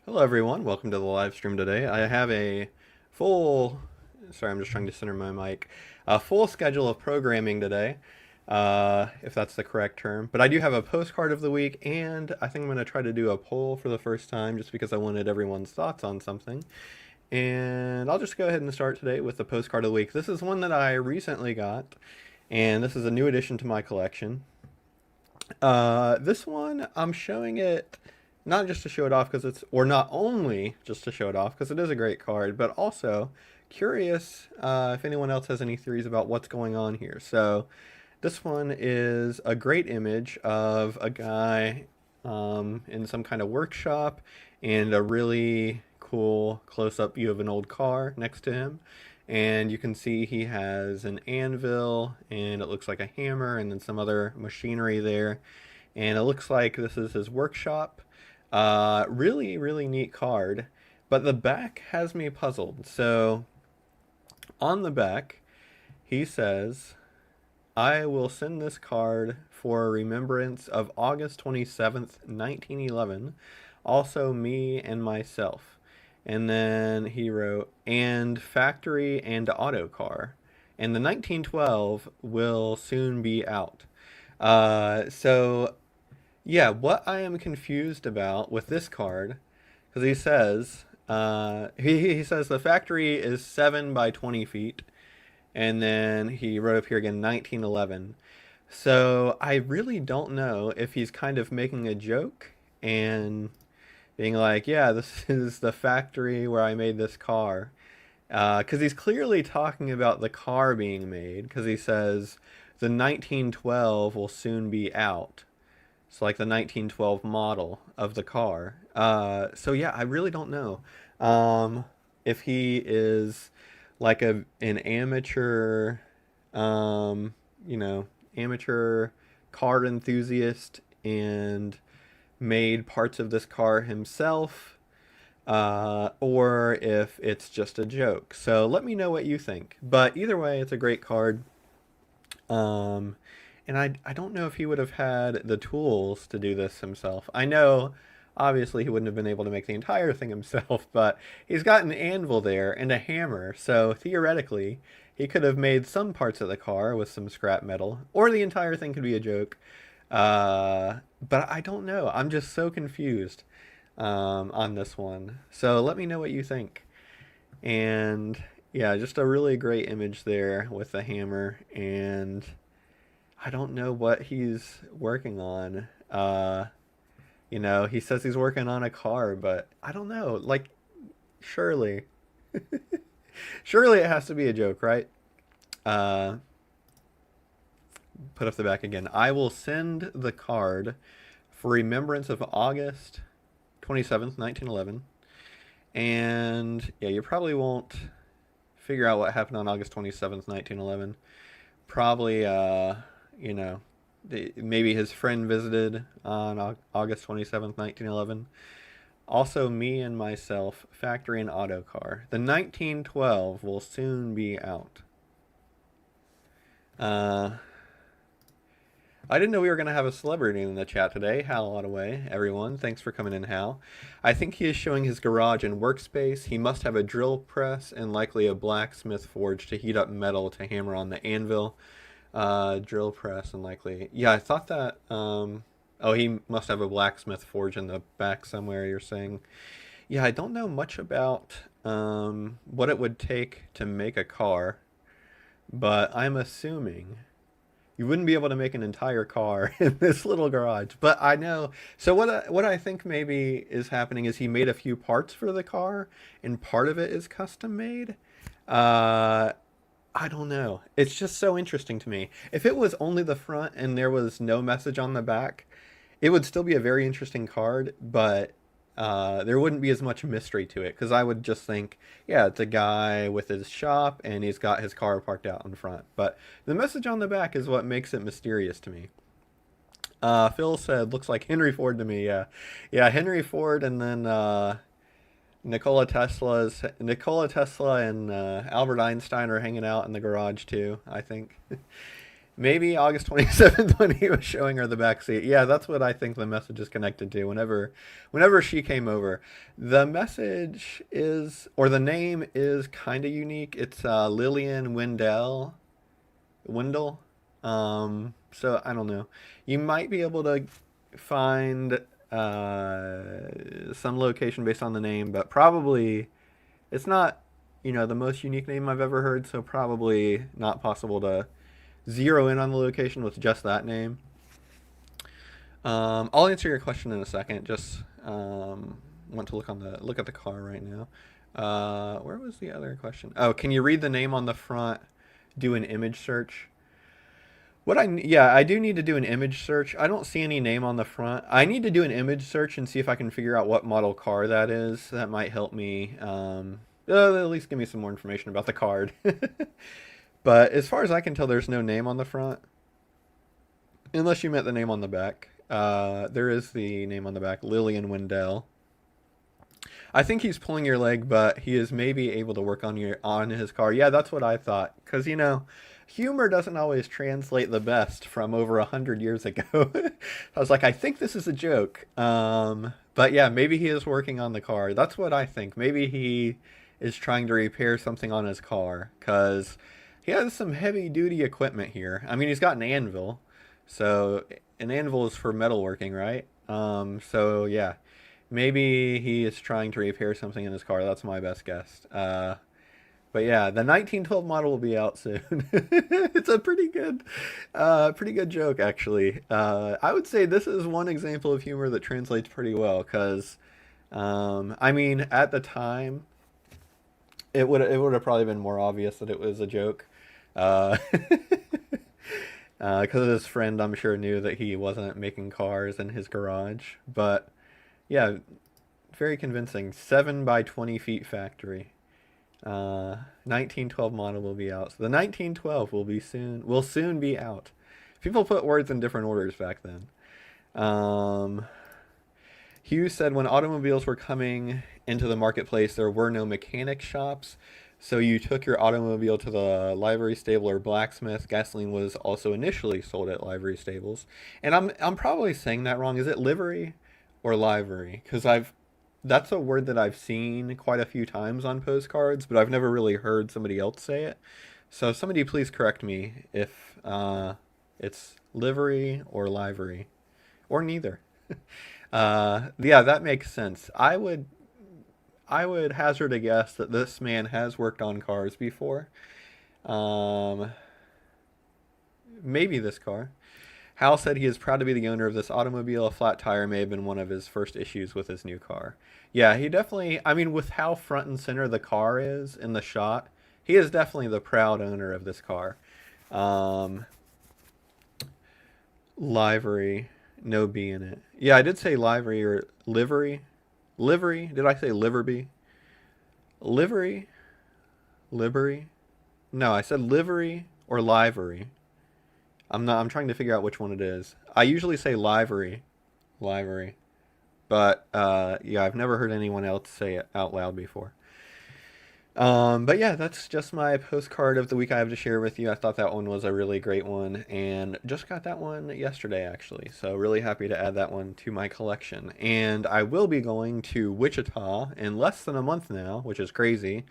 Hello everyone, welcome to the live stream today. I have a full, sorry I'm just trying to center my mic, a full schedule of programming today, if that's the correct term. But I do have a postcard of the week, and I think I'm going to try to do a poll for the first time just because I wanted everyone's thoughts on something. And I'll just go ahead and start today with the postcard of the week. This is one that I recently got, and this is a new addition to my collection. This one, I'm showing it not just to show it off because it's, or not only just to show it off because it is a great card, but also curious if anyone else has any theories about what's going on here. So this one is a great image of a guy in some kind of workshop and a really cool close-up view of an old car next to him. And you can see he has an anvil, and it looks like a hammer, and then some other machinery there. And it looks like this is his workshop. Really, really neat card. But the back has me puzzled. So, on the back, he says, I will send this card for remembrance of August 27th, 1911. Also me and myself. And then he wrote, and factory and auto car. And the 1912 will soon be out. So, yeah, what I am confused about with this card, because he says, he says the factory is 7 by 20 feet. And then he wrote up here again, 1911. So I really don't know if he's kind of making a joke and being like, yeah, this is the factory where I made this car. Because he's clearly talking about the car being made, because he says the 1912 will soon be out. It's like the 1912 model of the car. So yeah, I really don't know if he is like an amateur, you know, amateur car enthusiast and made parts of this car himself, or if it's just a joke. So let me know what you think. But either way, it's a great card. Um, and I don't know if he would have had the tools to do this himself. I know, obviously, he wouldn't have been able to make the entire thing himself, but he's got an anvil there and a hammer, so theoretically, he could have made some parts of the car with some scrap metal, or the entire thing could be a joke. But I don't know. I'm just so confused on this one. So let me know what you think. And yeah, just a really great image there with the hammer. And I don't know what he's working on. He says he's working on a car, but I don't know. Like, surely, surely it has to be a joke, right? Uh, put up the back again. I will send the card for remembrance of August 27th, 1911. And yeah, you probably won't figure out what happened on August 27th, 1911. Probably, you know, maybe his friend visited on August 27th, 1911. Also, me and myself, factory and auto car. The 1912 will soon be out. I didn't know we were going to have a celebrity in the chat today. Hal Ottaway, everyone. Thanks for coming in, Hal. I think he is showing his garage and workspace. He must have a drill press and likely a blacksmith forge to heat up metal to hammer on the anvil. Drill press and likely... Yeah, I thought that... Oh, he must have a blacksmith forge in the back somewhere, you're saying. Yeah, I don't know much about what it would take to make a car, but I'm assuming you wouldn't be able to make an entire car in this little garage. But I know. So what I think maybe is happening is he made a few parts for the car, and part of it is custom made. Uh, I don't know. It's just so interesting to me. If it was only the front and there was no message on the back, it would still be a very interesting card, but there wouldn't be as much mystery to it because I would just think, yeah, it's a guy with his shop and he's got his car parked out in front. But the message on the back is what makes it mysterious to me. Phil said, looks like Henry Ford to me. Yeah, yeah, Henry Ford, and then Nikola Tesla and Albert Einstein are hanging out in the garage too, I think. Maybe August 27th when he was showing her the back seat. Yeah, that's what I think the message is connected to. Whenever she came over, the message is, or the name is kind of unique. It's Lillian Wendell. So I don't know. You might be able to find some location based on the name, but probably it's not, the most unique name I've ever heard. So probably not possible to zero in on the location with just that name. I'll answer your question in a second. Just want to look at the car right now. Where was the other question? Oh, can you read the name on the front? Do an image search. Yeah, I do need to do an image search. I don't see any name on the front. I need to do an image search and see if I can figure out what model car that is. That might help me. At least give me some more information about the card. But as far as I can tell, there's no name on the front. Unless you meant the name on the back. There is the name on the back, Lillian Wendell. I think he's pulling your leg, but he is maybe able to work on his car. Yeah, that's what I thought. Because, humor doesn't always translate the best from over 100 years ago. I was like, I think this is a joke. But yeah, maybe he is working on the car. That's what I think. Maybe he is trying to repair something on his car. Because he has some heavy-duty equipment here. I mean, he's got an anvil. So an anvil is for metalworking, right? So yeah, maybe he is trying to repair something in his car. That's my best guess. But yeah, the 1912 model will be out soon. It's a pretty good joke, actually. I would say this is one example of humor that translates pretty well, because, I mean, at the time, it would have probably been more obvious that it was a joke. Because his friend, I'm sure, knew that he wasn't making cars in his garage. But yeah, very convincing. 7 by 20 feet factory. 1912 model will be out. So the 1912 will soon be out. People put words in different orders back then. Hughes said when automobiles were coming into the marketplace, there were no mechanic shops. So you took your automobile to the livery stable or blacksmith. Gasoline was also initially sold at livery stables. And I'm probably saying that wrong. Is it livery or livery? Because that's a word that I've seen quite a few times on postcards, but I've never really heard somebody else say it. So somebody please correct me if it's livery or livery, or neither. Yeah, that makes sense. I would hazard a guess that this man has worked on cars before. Maybe this car. Hal said he is proud to be the owner of this automobile. A flat tire may have been one of his first issues with his new car. Yeah, he definitely, I mean, with how front and center the car is in the shot, he is definitely the proud owner of this car. Livery, no B in it. Yeah, I did say livery or livery. Livery, did I say livery? Livery? Livery? No, I said livery or livery. I'm trying to figure out which one it is. I usually say livery. But, yeah, I've never heard anyone else say it out loud before. But yeah, that's just my postcard of the week I have to share with you. I thought that one was a really great one, and just got that one yesterday, actually. So really happy to add that one to my collection. And I will be going to Wichita in less than a month now, which is crazy.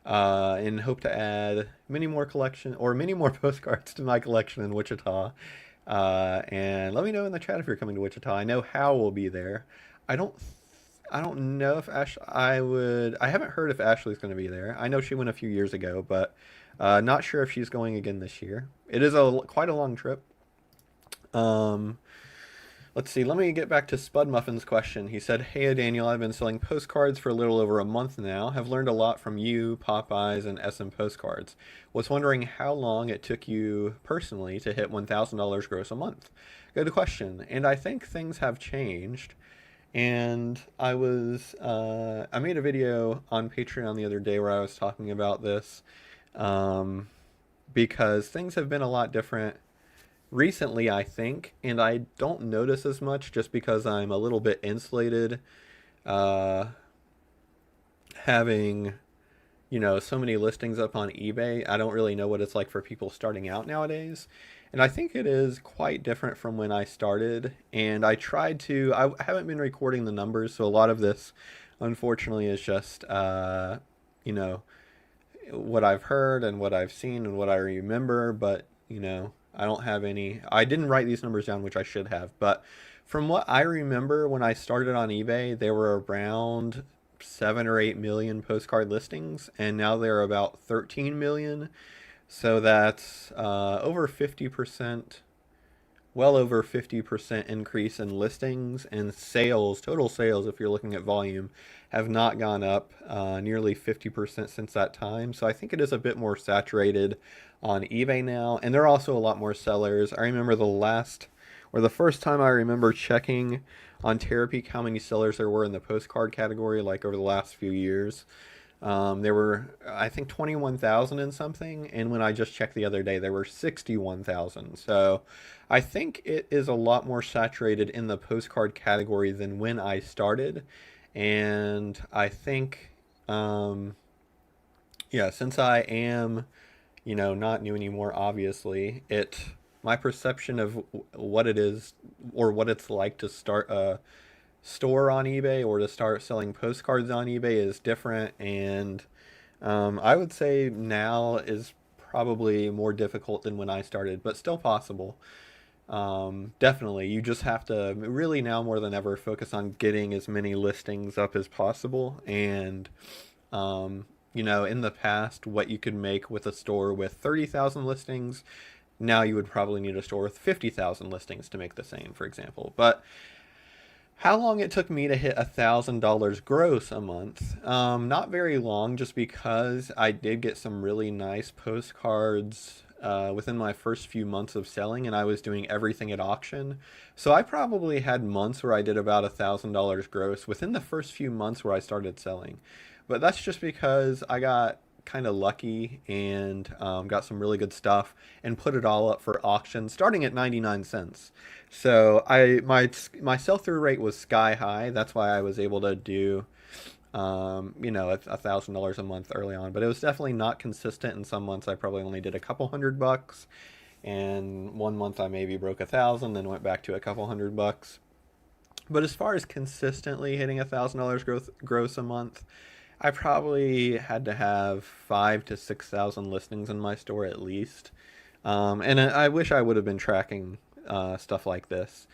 And hope to add many more postcards to my collection in Wichita. And let me know in the chat if you're coming to Wichita. I know Hal will be there. I don't know if I haven't heard if Ashley's going to be there. I know she went a few years ago, but not sure if she's going again this year. It is quite a long trip. Let's see. Let me get back to Spud Muffin's question. He said, "Hey, Daniel, I've been selling postcards for a little over a month now. Have learned a lot from you, Popeyes, and SM Postcards. Was wondering how long it took you personally to hit $1,000 gross a month." Good question. And I think things have changed. And I made a video on Patreon the other day where I was talking about this, because things have been a lot different recently, I think, and I don't notice as much just because I'm a little bit insulated, having, so many listings up on eBay. I don't really know what it's like for people starting out nowadays. And I think it is quite different from when I started. And I haven't been recording the numbers, so a lot of this, unfortunately, is just, you know, what I've heard and what I've seen and what I remember. But, I didn't write these numbers down, which I should have. But from what I remember when I started on eBay, there were around 7 or 8 million postcard listings, and now there are about 13 million. So that's over 50%, well over 50% increase in listings, and sales, total sales, if you're looking at volume, have not gone up nearly 50% since that time. So I think it is a bit more saturated on eBay now, and there are also a lot more sellers. I remember the first time I remember checking on Terapeak how many sellers there were in the postcard category, like over the last few years. There were, I think, 21,000 and something, and when I just checked the other day, there were 61,000. So I think it is a lot more saturated in the postcard category than when I started. And I think, yeah, since I am, not new anymore, obviously, my perception of what it is or what it's like to start a store on eBay or to start selling postcards on eBay is different, and I would say now is probably more difficult than when I started, but still possible. Definitely, you just have to really now more than ever focus on getting as many listings up as possible, and in the past, what you could make with a store with 30,000 listings, now you would probably need a store with 50,000 listings to make the same, for example. But how long it took me to hit $1,000 gross a month? Not very long, just because I did get some really nice postcards within my first few months of selling, and I was doing everything at auction. So I probably had months where I did about $1,000 gross within the first few months where I started selling. But that's just because I got kind of lucky and got some really good stuff and put it all up for auction starting at 99 cents. So my sell-through rate was sky high. That's why I was able to do $1,000 a month early on. But it was definitely not consistent. In some months I probably only did a couple $100, and one month I maybe broke 1,000, then went back to a couple $100. But as far as consistently hitting $1,000 gross a month, I probably had to have 5 to 6 thousand listings in my store at least. And I wish I would have been tracking stuff like this.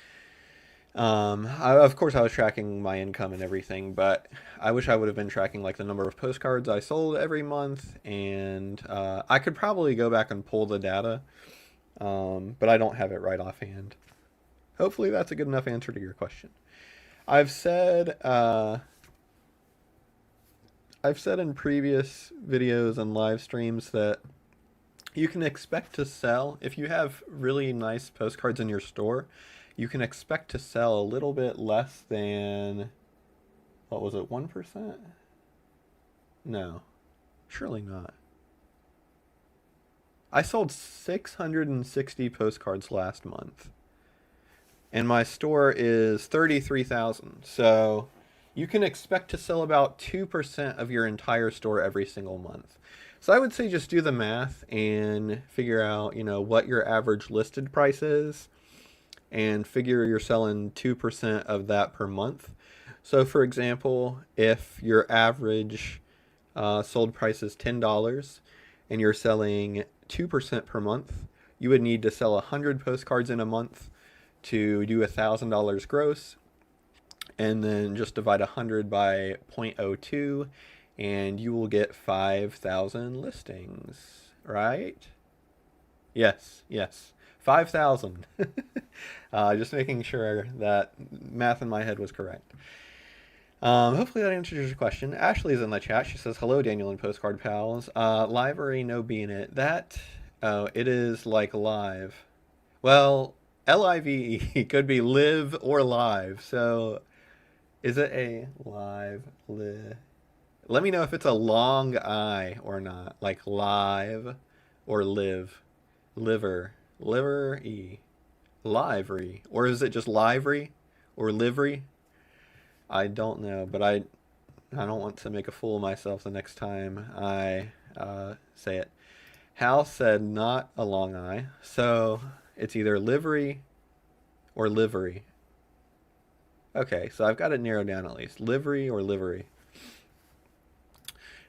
Of course, I was tracking my income and everything, but I wish I would have been tracking like the number of postcards I sold every month, and I could probably go back and pull the data, but I don't have it right offhand. Hopefully, that's a good enough answer to your question. I've said in previous videos and live streams that you can expect to sell, if you have really nice postcards in your store, you can expect to sell a little bit less than, what was it, 1%? No, surely not. I sold 660 postcards last month, and my store is 33,000. So you can expect to sell about 2% of your entire store every single month. So I would say just do the math and figure out, what your average listed price is, and figure you're selling 2% of that per month. So for example, if your average sold price is $10 and you're selling 2% per month, you would need to sell 100 postcards in a month to do $1,000 gross, and then just divide 100 by 0.02, and you will get 5,000 listings, right? Yes, 5,000. Just making sure that math in my head was correct. Hopefully that answers your question. Ashley's in the chat. She says, hello, Daniel and Postcard Pals. Livery, no B in it. It is like live. Well, Live could be live or live. So is it a live? Let me know if it's a long I or not. Like live or live. Livery. Livery. Or is it just livery or livery? I don't know, but I don't want to make a fool of myself the next time I say it. Hal said not a long I, so it's either livery or livery. Okay, so I've got it narrowed down at least. Livery or livery.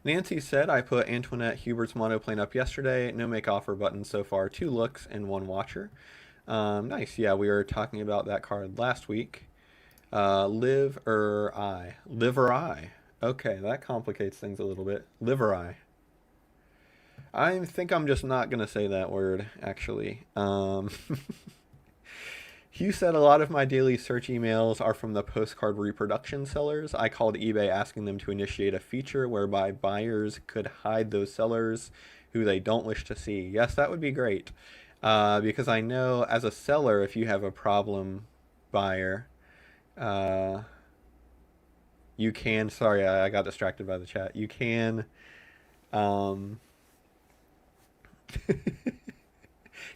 Nancy said, I put Antoinette Hubert's monoplane up yesterday. No make offer button so far. 2 looks and 1 watcher. Nice. Yeah, we were talking about that card last week. Live or I. Live or I. Okay, that complicates things a little bit. Live or I. I think I'm just not going to say that word, actually. Hugh said a lot of my daily search emails are from the postcard reproduction sellers. I called eBay asking them to initiate a feature whereby buyers could hide those sellers who they don't wish to see. Yes, that would be great. Because I know as a seller, if you have a problem buyer, you can, sorry, I got distracted by the chat. You can, um,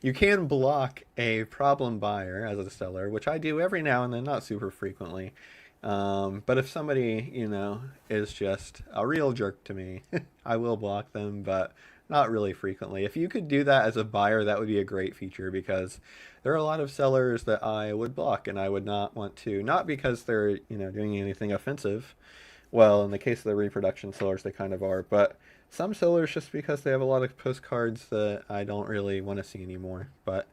you can block a problem buyer as a seller, which I do every now and then, not super frequently. But if somebody, is just a real jerk to me, I will block them, but not really frequently. If you could do that as a buyer, that would be a great feature because there are a lot of sellers that I would block and I would not want to, not because they're, doing anything offensive. Well, in the case of the reproduction sellers, they kind of are, but some sellers just because they have a lot of postcards that I don't really want to see anymore. But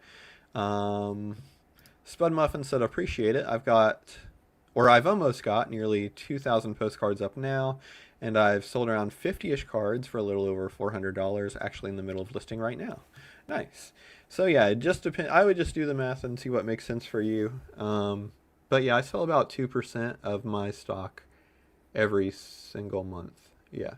Spud Muffin said, appreciate it. I've almost got nearly 2,000 postcards up now, and I've sold around 50-ish cards for a little over $400, actually in the middle of listing right now. Nice. So yeah, it just depends. I would just do the math and see what makes sense for you. But yeah, I sell about 2% of my stock every single month. Yeah.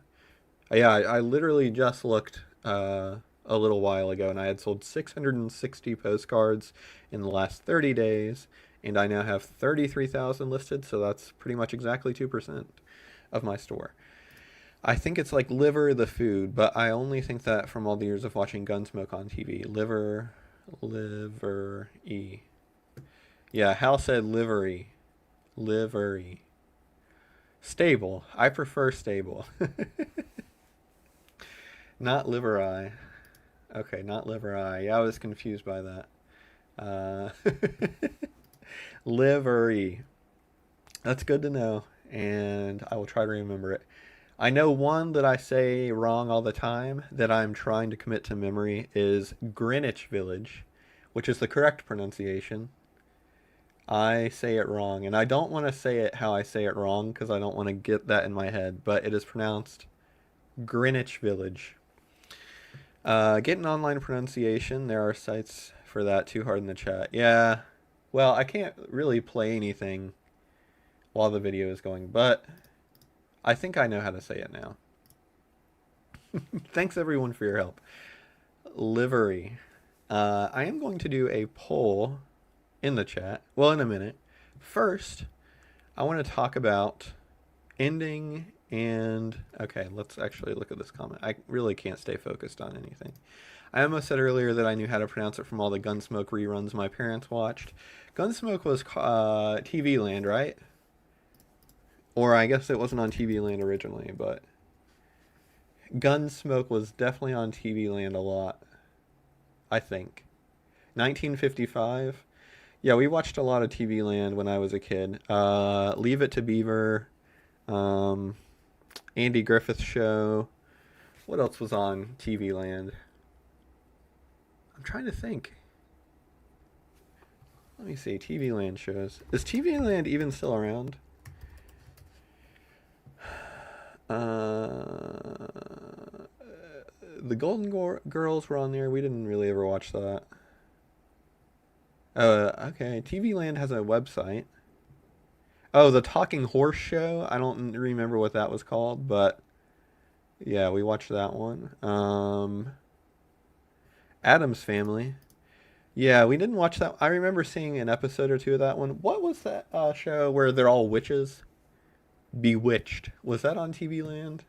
Yeah, I literally just looked a little while ago, and I had sold 660 postcards in the last 30 days, and I now have 33,000 listed, so that's pretty much exactly 2% of my store. I think it's like liver the food, but I only think that from all the years of watching Gunsmoke on TV. Livery. Yeah, Hal said livery. Livery. Stable. I prefer stable. Not livery. Okay, not livery. Yeah, I was confused by that. Livery. That's good to know, and I will try to remember it. I know one that I say wrong all the time that I'm trying to commit to memory is Greenwich Village, which is the correct pronunciation. I say it wrong, and I don't want to say it how I say it wrong because I don't want to get that in my head, but it is pronounced Greenwich Village. Get an online pronunciation. There are sites for that. Too hard in the chat. Yeah. Well, I can't really play anything while the video is going, but I think I know how to say it now. Thanks everyone for your help. Livery. I am going to do a poll in the chat. Well, in a minute. First, I want to talk about ending and... Okay, let's actually look at this comment. I really can't stay focused on anything. I almost said earlier that I knew how to pronounce it from all the Gunsmoke reruns my parents watched. Gunsmoke was TV Land, right? Or I guess it wasn't on TV Land originally, but Gunsmoke was definitely on TV Land a lot, I think. 1955. Yeah, we watched a lot of TV Land when I was a kid. Leave It to Beaver, Andy Griffith Show. What else was on TV Land? I'm trying to think. Let me see, TV Land shows. Is TV Land even still around? The Golden Girls were on there. We didn't really ever watch that. Okay. TV Land has a website. Oh, the Talking Horse Show. I don't remember what that was called, but yeah, we watched that one. Addams Family. Yeah, we didn't watch that. I remember seeing an episode or two of that one. What was that show where they're all witches? Bewitched. Was that on TV Land?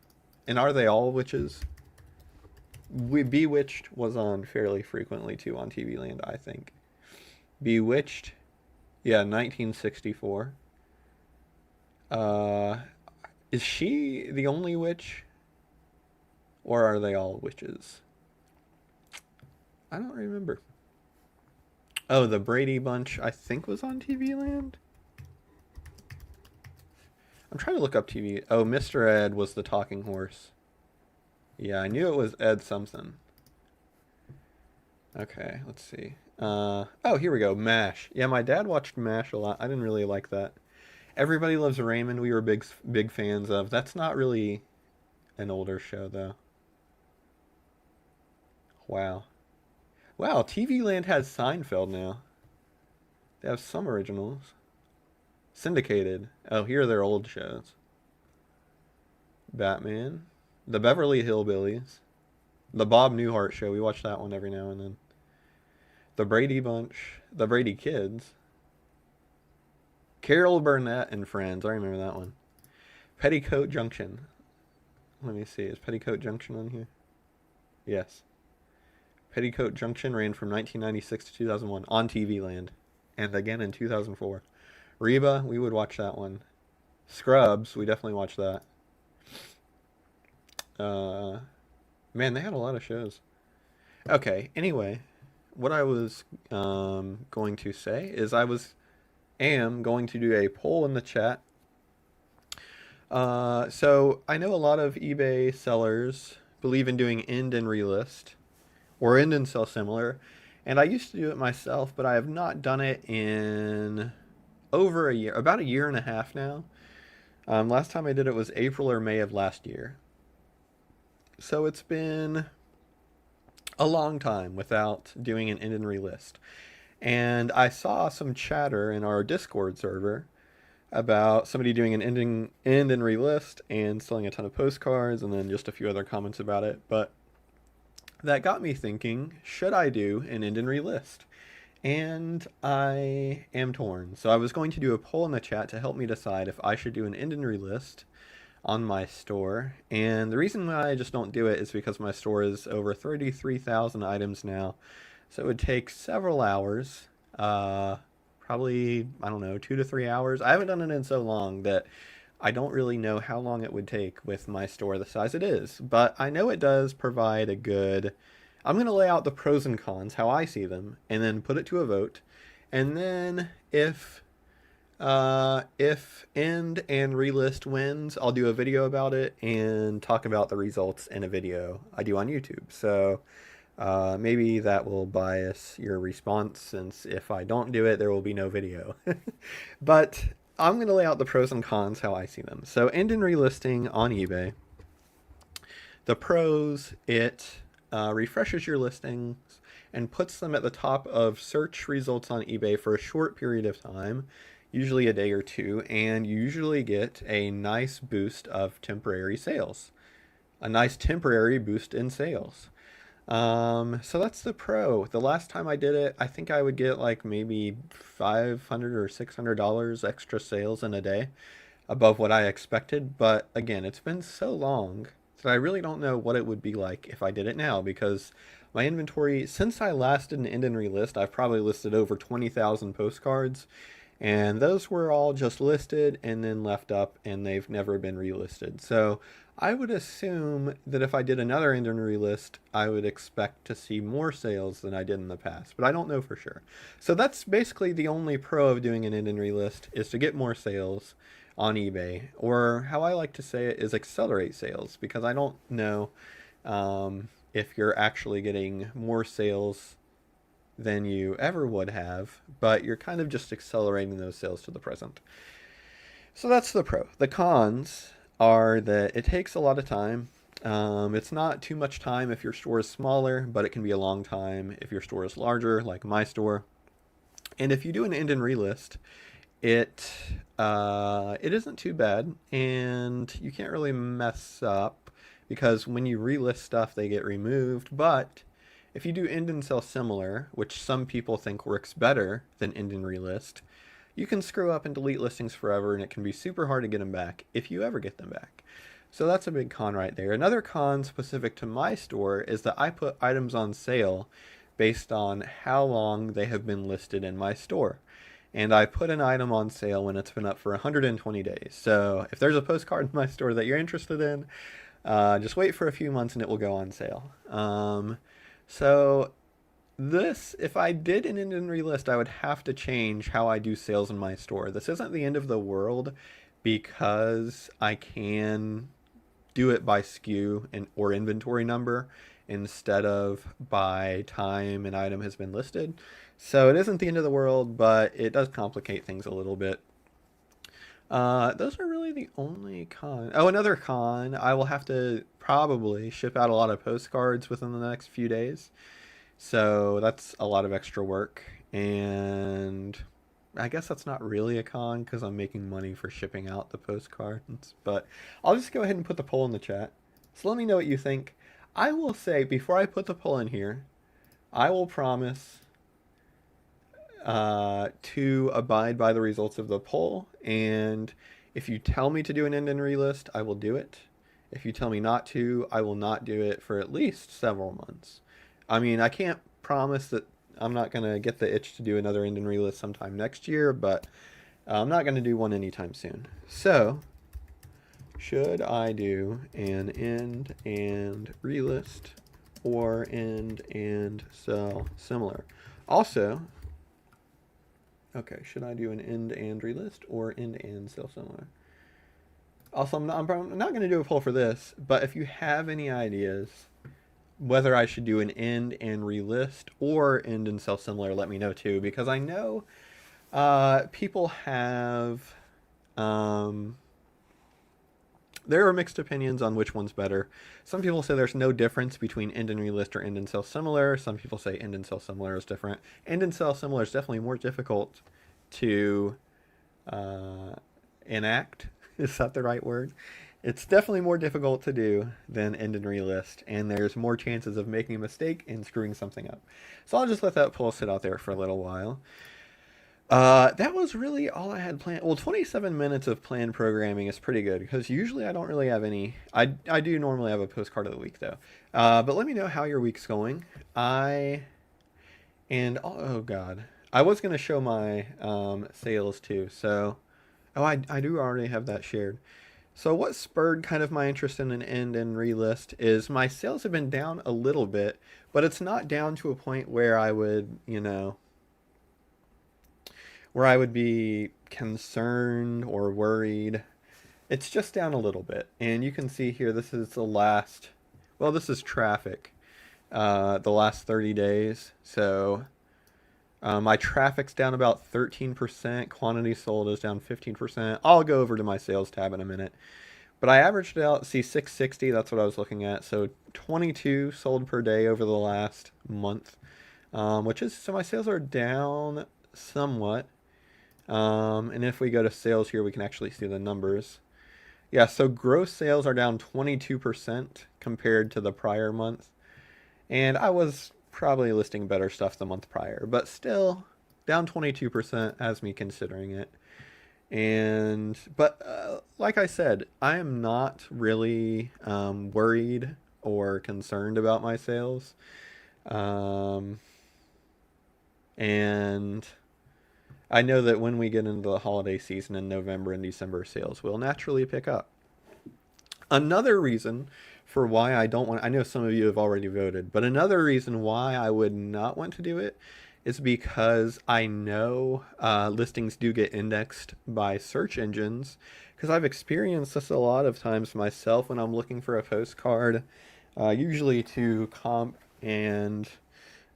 And are they all witches? Bewitched was on fairly frequently too on TV Land, I think. Bewitched. Yeah, 1964. Is she the only witch? Or are they all witches? I don't remember. Oh, the Brady Bunch, I think, was on TV Land? I'm trying to look up TV. Oh, Mr. Ed was the talking horse. Yeah, I knew it was Ed something. Okay, let's see. Oh, here we go. MASH. Yeah, my dad watched MASH a lot. I didn't really like that. Everybody Loves Raymond, we were big fans of. That's not really an older show, though. Wow. Wow, TV Land has Seinfeld now. They have some originals. Syndicated. Oh, here are their old shows. Batman. The Beverly Hillbillies. The Bob Newhart Show. We watch that one every now and then. The Brady Bunch. The Brady Kids. Carol Burnett and Friends. I remember that one. Petticoat Junction. Let me see. Is Petticoat Junction on here? Yes. Petticoat Junction ran from 1996 to 2001 on TV Land. And again in 2004. Reba, we would watch that one. Scrubs, we definitely watched that. Man, they had a lot of shows. Okay, anyway, what I was going to say is am going to do a poll in the chat. So I know a lot of eBay sellers believe in doing end and relist, or end and sell similar, and I used to do it myself, but I have not done it in over a year, about a year and a half now. Last time I did it was April or May of last year. So it's been a long time without doing an end and relist. And I saw some chatter in our Discord server about somebody doing an end and relist and selling a ton of postcards, and then just a few other comments about it. But that got me thinking, should I do an end and relist? And I am torn. So I was going to do a poll in the chat to help me decide if I should do an end and relist on my store. And the reason why I just don't do it is because my store is over 33,000 items now. So it would take several hours, probably, I don't know, 2 to 3 hours. I haven't done it in so long that I don't really know how long it would take with my store the size it is. But I know it does provide a good... I'm going to lay out the pros and cons, how I see them, and then put it to a vote. And then if end and relist wins, I'll do a video about it and talk about the results in a video I do on YouTube. So maybe that will bias your response, since if I don't do it, there will be no video. But I'm going to lay out the pros and cons, how I see them. So end and relisting on eBay. The pros, it refreshes your listings and puts them at the top of search results on eBay for a short period of time, usually a day or two, and you usually get a nice boost of temporary sales. A nice temporary boost in sales. So that's the pro. The last time I did it, I think I would get like maybe $500 or $600 extra sales in a day above what I expected. But again, it's been so long that I really don't know what it would be like if I did it now, because my inventory, since I last did an end and relist, I've probably listed over 20,000 postcards, and those were all just listed and then left up, and they've never been relisted. So I would assume that if I did another end and relist, I would expect to see more sales than I did in the past, but I don't know for sure. So that's basically the only pro of doing an end and relist, is to get more sales on eBay, or how I like to say it is accelerate sales, because I don't know if you're actually getting more sales than you ever would have, but you're kind of just accelerating those sales to the present. So that's the pro. The cons are that it takes a lot of time. It's not too much time if your store is smaller, but it can be a long time if your store is larger, like my store. And if you do an end and relist, it isn't too bad, and you can't really mess up, because when you relist stuff, they get removed. But if you do end and sell similar, which some people think works better than end and relist, you can screw up and delete listings forever, and it can be super hard to get them back if you ever get them back. So that's a big con right there. Another con specific to my store is that I put items on sale based on how long they have been listed in my store. and I put an item on sale when it's been up for 120 days. So if there's a postcard in my store that you're interested in, just wait for a few months and it will go on sale. So this, if I did an end and relist, I would have to change how I do sales in my store. This isn't the end of the world because I can do it by SKU and or inventory number instead of by time an item has been listed. So it isn't the end of the world, but it does complicate things a little bit. Those are really the only con. Oh, another con, I will have to probably ship out a lot of postcards within the next few days. So that's a lot of extra work. And I guess that's not really a con because I'm making money for shipping out the postcards. But I'll just go ahead and put the poll in the chat. So let me know what you think. I will say, before I put the poll in here, I will promise to abide by the results of the poll. And if you tell me to do an end and relist, I will do it. If you tell me not to, I will not do it for at least several months. I mean, I can't promise that I'm not going to get the itch to do another end and relist sometime next year, but I'm not going to do one anytime soon. So, should I do an end and relist or end and sell similar? Also, okay, should I do an end and relist or end and sell similar? Also, I'm not going to do a poll for this, but if you have any ideas whether I should do an end and relist or end and sell similar, let me know too, because I know people have there are mixed opinions on which one's better. Some people say there's no difference between end and relist or end and sell similar. Some people say end and sell similar is different. End and sell similar is definitely more difficult to enact. Is that the right word? It's definitely more difficult to do than end and relist, and there's more chances of making a mistake and screwing something up. So I'll just let that poll sit out there for a little while. That was really all I had planned. Well, 27 minutes of planned programming is pretty good because usually I don't really have any. I do normally have a postcard of the week though. But let me know how your week's going. Oh God, I was gonna show my sales too. So, I do already have that shared. So what spurred kind of my interest in an end and relist is my sales have been down a little bit, but it's not down to a point where I would, where I would be concerned or worried. It's just down a little bit. And you can see here, this is the last, well, this is traffic, the last 30 days. So my traffic's down about 13%. Quantity sold is down 15%. I'll go over to my sales tab in a minute. But I averaged it out, see 660, that's what I was looking at. So 22 sold per day over the last month, which is, so my sales are down somewhat. And if we go to sales here, we can actually see the numbers. Yeah, so gross sales are down 22% compared to the prior month. And I was probably listing better stuff the month prior, but still down 22% has me considering it. But like I said, I am not really worried or concerned about my sales. And I know that when we get into the holiday season in November and December, sales will naturally pick up. Another reason for why I don't want, I know some of you have already voted, but another reason why I would not want to do it is because I know listings do get indexed by search engines, because I've experienced this a lot of times myself when I'm looking for a postcard, usually to comp and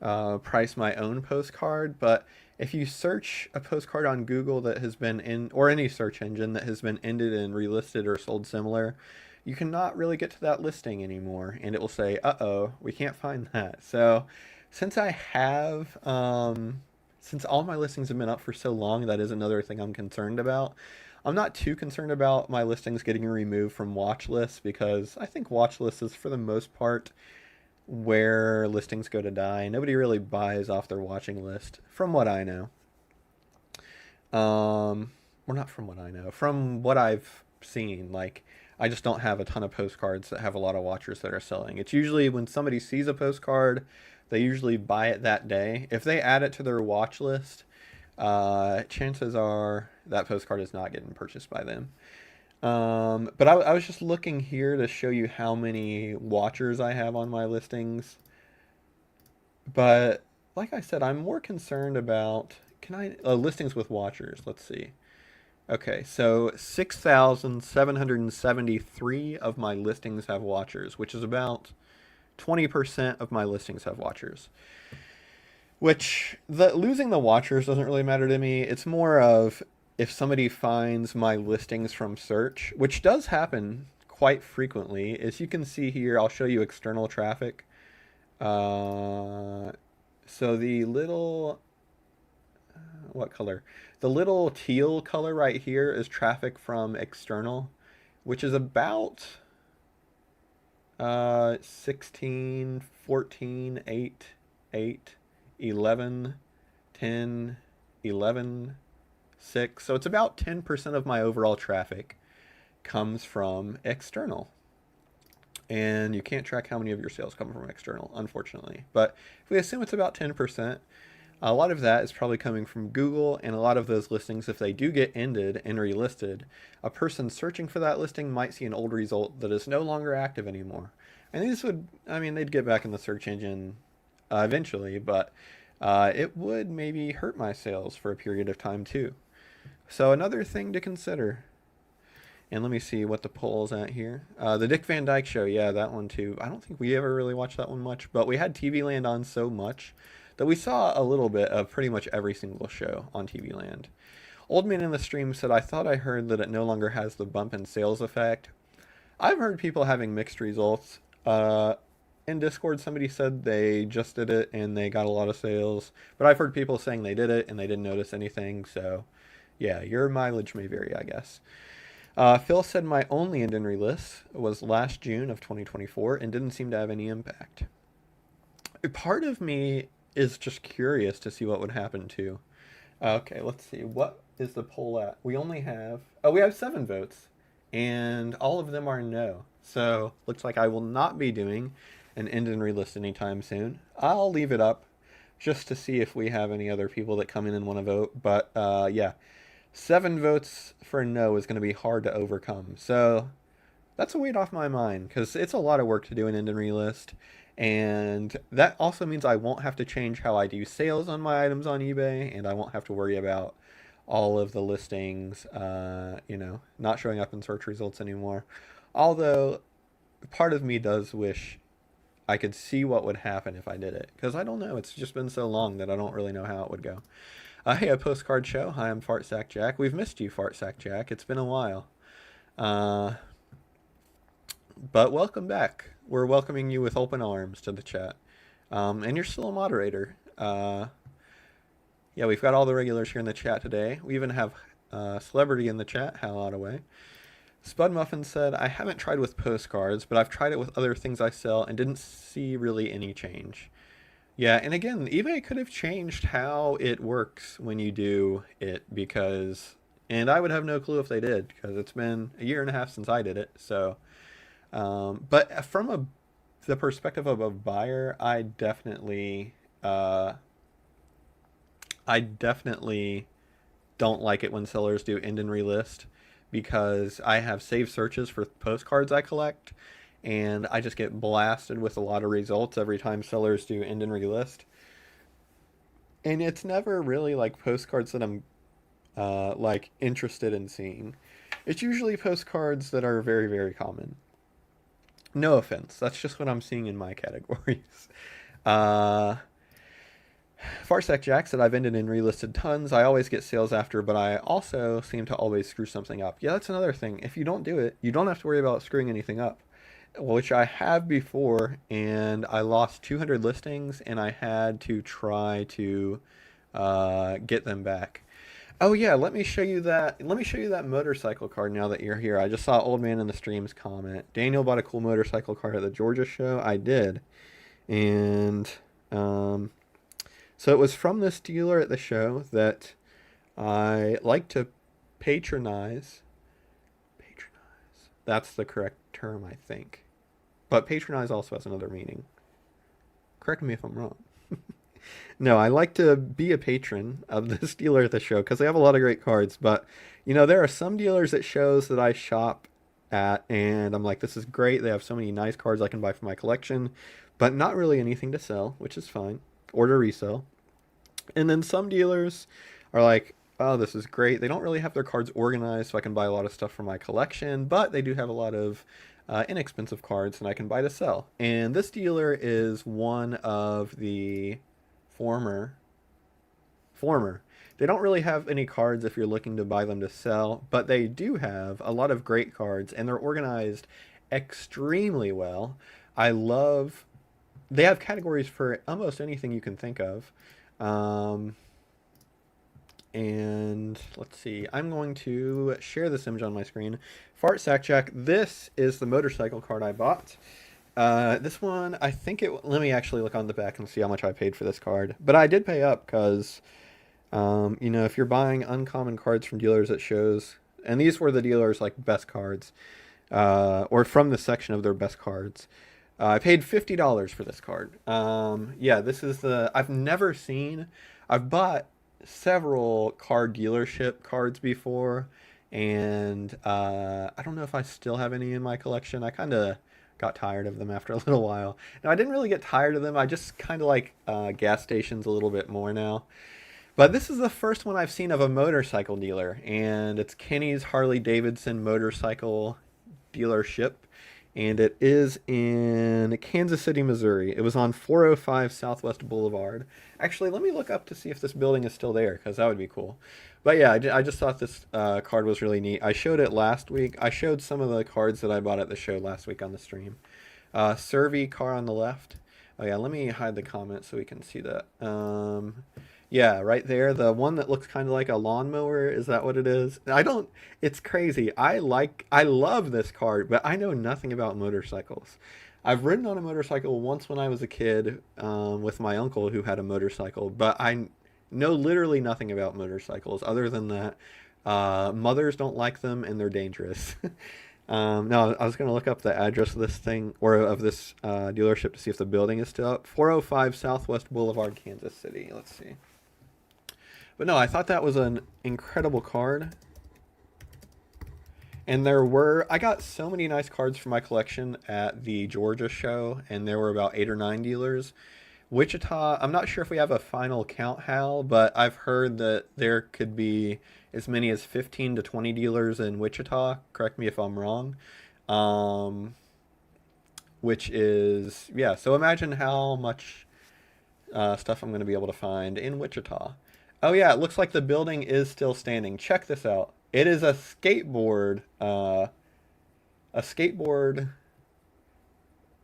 price my own postcard. But if you search a postcard on Google that has been in, or any search engine that has been ended and relisted or sold similar, you cannot really get to that listing anymore, and it will say, uh-oh, we can't find that. So since I have, since all my listings have been up for so long, that is another thing I'm concerned about. I'm not too concerned about my listings getting removed from watch lists, because I think watch lists is for the most part where listings go to die. Nobody really buys off their watching list, from what I know. Well, not from what I know, from what I've seen. Like, I just don't have a ton of postcards that have a lot of watchers that are selling. It's usually when somebody sees a postcard, they usually buy it that day. If they add it to their watch list, chances are that postcard is not getting purchased by them. But I was just looking here to show you how many watchers I have on my listings. But like I said, I'm more concerned about listings with watchers. Let's see. Okay, so 6,773 of my listings have watchers, which is about 20% of my listings have watchers. Which losing the watchers doesn't really matter to me. It's more of if somebody finds my listings from search, which does happen quite frequently. As you can see here, I'll show you external traffic. So the little, what color? The little teal color right here is traffic from external, which is about 16, 14, 8, 8, 11, 10, 11, 6. So it's about 10% of my overall traffic comes from external. And you can't track how many of your sales come from external, unfortunately. But if we assume it's about 10%, a lot of that is probably coming from Google, and a lot of those listings, if they do get ended and relisted, a person searching for that listing might see an old result that is no longer active anymore. And these would, I mean, they'd get back in the search engine eventually, but it would maybe hurt my sales for a period of time too. So another thing to consider. And let me see what the poll's at here. The Dick Van Dyke Show, yeah, that one too. I don't think we ever really watched that one much, but we had TV Land on so much that we saw a little bit of pretty much every single show on TV Land. Old Man in the Stream said, I thought I heard that it no longer has the bump in sales effect. I've heard people having mixed results. In Discord, somebody said they just did it and they got a lot of sales, but I've heard people saying they did it and they didn't notice anything, so yeah, your mileage may vary, I guess. Phil said my only end and relist was last June of 2024 and didn't seem to have any impact. Part of me is just curious to see what would happen too. Okay, let's see. What is the poll at? We only have, we have 7 votes, and all of them are no. So looks like I will not be doing an end and relist anytime soon. I'll leave it up just to see if we have any other people that come in and want to vote. But yeah, 7 votes for no is going to be hard to overcome. So that's a weight off my mind because it's a lot of work to do an end and relist. And that also means I won't have to change how I do sales on my items on eBay, and I won't have to worry about all of the listings, not showing up in search results anymore. Although part of me does wish I could see what would happen if I did it, because I don't know. It's just been so long that I don't really know how it would go. Hey, a postcard show. Hi, I'm Fartsack Jack. We've missed you, Fartsack Jack. It's been a while. But welcome back. We're welcoming you with open arms to the chat. And you're still a moderator. Yeah, we've got all the regulars here in the chat today. We even have Celebrity in the chat, Hal Ottaway. Spud Muffin said, I haven't tried with postcards, but I've tried it with other things I sell and didn't see really any change. Yeah, and again, eBay could have changed how it works when you do it and I would have no clue if they did, because it's been a year and a half since I did it, so... but from the perspective of a buyer, I definitely don't like it when sellers do end and relist, because I have saved searches for postcards I collect, and I just get blasted with a lot of results every time sellers do end and relist. And it's never really like postcards that I'm like interested in seeing. It's usually postcards that are very, very common. No offense, that's just what I'm seeing in my categories. Farsack Jack said, I've ended and relisted tons. I always get sales after, but I also seem to always screw something up. Yeah, that's another thing. If you don't do it, you don't have to worry about screwing anything up, which I have before, and I lost 200 listings, and I had to try to get them back. Oh yeah, let me show you that motorcycle card now that you're here. I just saw Old Man in the Streams comment. Daniel bought a cool motorcycle card at the Georgia show. I did. And so it was from this dealer at the show that I like to patronize. Patronize. That's the correct term, I think. But patronize also has another meaning. Correct me if I'm wrong. No, I like to be a patron of this dealer at the show because they have a lot of great cards. But, there are some dealers at shows that I shop at, and I'm like, this is great. They have so many nice cards I can buy for my collection, but not really anything to sell, which is fine, or to resell. And then some dealers are like, oh, this is great. They don't really have their cards organized, so I can buy a lot of stuff for my collection, but they do have a lot of inexpensive cards, and I can buy to sell. And this dealer is one of the former. Former. They don't really have any cards if you're looking to buy them to sell, but they do have a lot of great cards, and they're organized extremely well. I love. They have categories for almost anything you can think of. Um, and let's see, I'm going to share this image on my screen. Fart Sack Jack, this is the motorcycle card I bought. This one, I think let me actually look on the back and see how much I paid for this card. But I did pay up because, if you're buying uncommon cards from dealers at shows, and these were the dealers' like best cards, or from the section of their best cards. I paid $50 for this card. Yeah, this is I've bought several card dealership cards before, and I don't know if I still have any in my collection. I kind of got tired of them after a little while. Now, I didn't really get tired of them. I just kind of like gas stations a little bit more now. But this is the first one I've seen of a motorcycle dealer, and it's Kenny's Harley Davidson Motorcycle Dealership, and it is in Kansas City, Missouri. It was on 405 Southwest Boulevard. Actually, let me look up to see if this building is still there, because that would be cool. But yeah, I just thought this card was really neat. I showed it last week. I showed some of the cards that I bought at the show last week on the stream. Survey car on the left. Oh yeah, let me hide the comment so we can see that. Yeah, right there, the one that looks kind of like a lawnmower, is that what it is? It's crazy. I love this card, but I know nothing about motorcycles. I've ridden on a motorcycle once when I was a kid with my uncle who had a motorcycle, but I know literally nothing about motorcycles other than that mothers don't like them and they're dangerous. No, I was going to look up the address of this thing, or of this dealership, to see if the building is still up. 405 Southwest Boulevard, Kansas City. Let's see. But no, I thought that was an incredible card. And I got so many nice cards for my collection at the Georgia show, and there were about 8 or 9 dealers. Wichita, I'm not sure if we have a final count, Hal, but I've heard that there could be as many as 15 to 20 dealers in Wichita. Correct me if I'm wrong. Which is, yeah, so imagine how much stuff I'm going to be able to find in Wichita. Oh yeah, it looks like the building is still standing. Check this out. It is a skateboard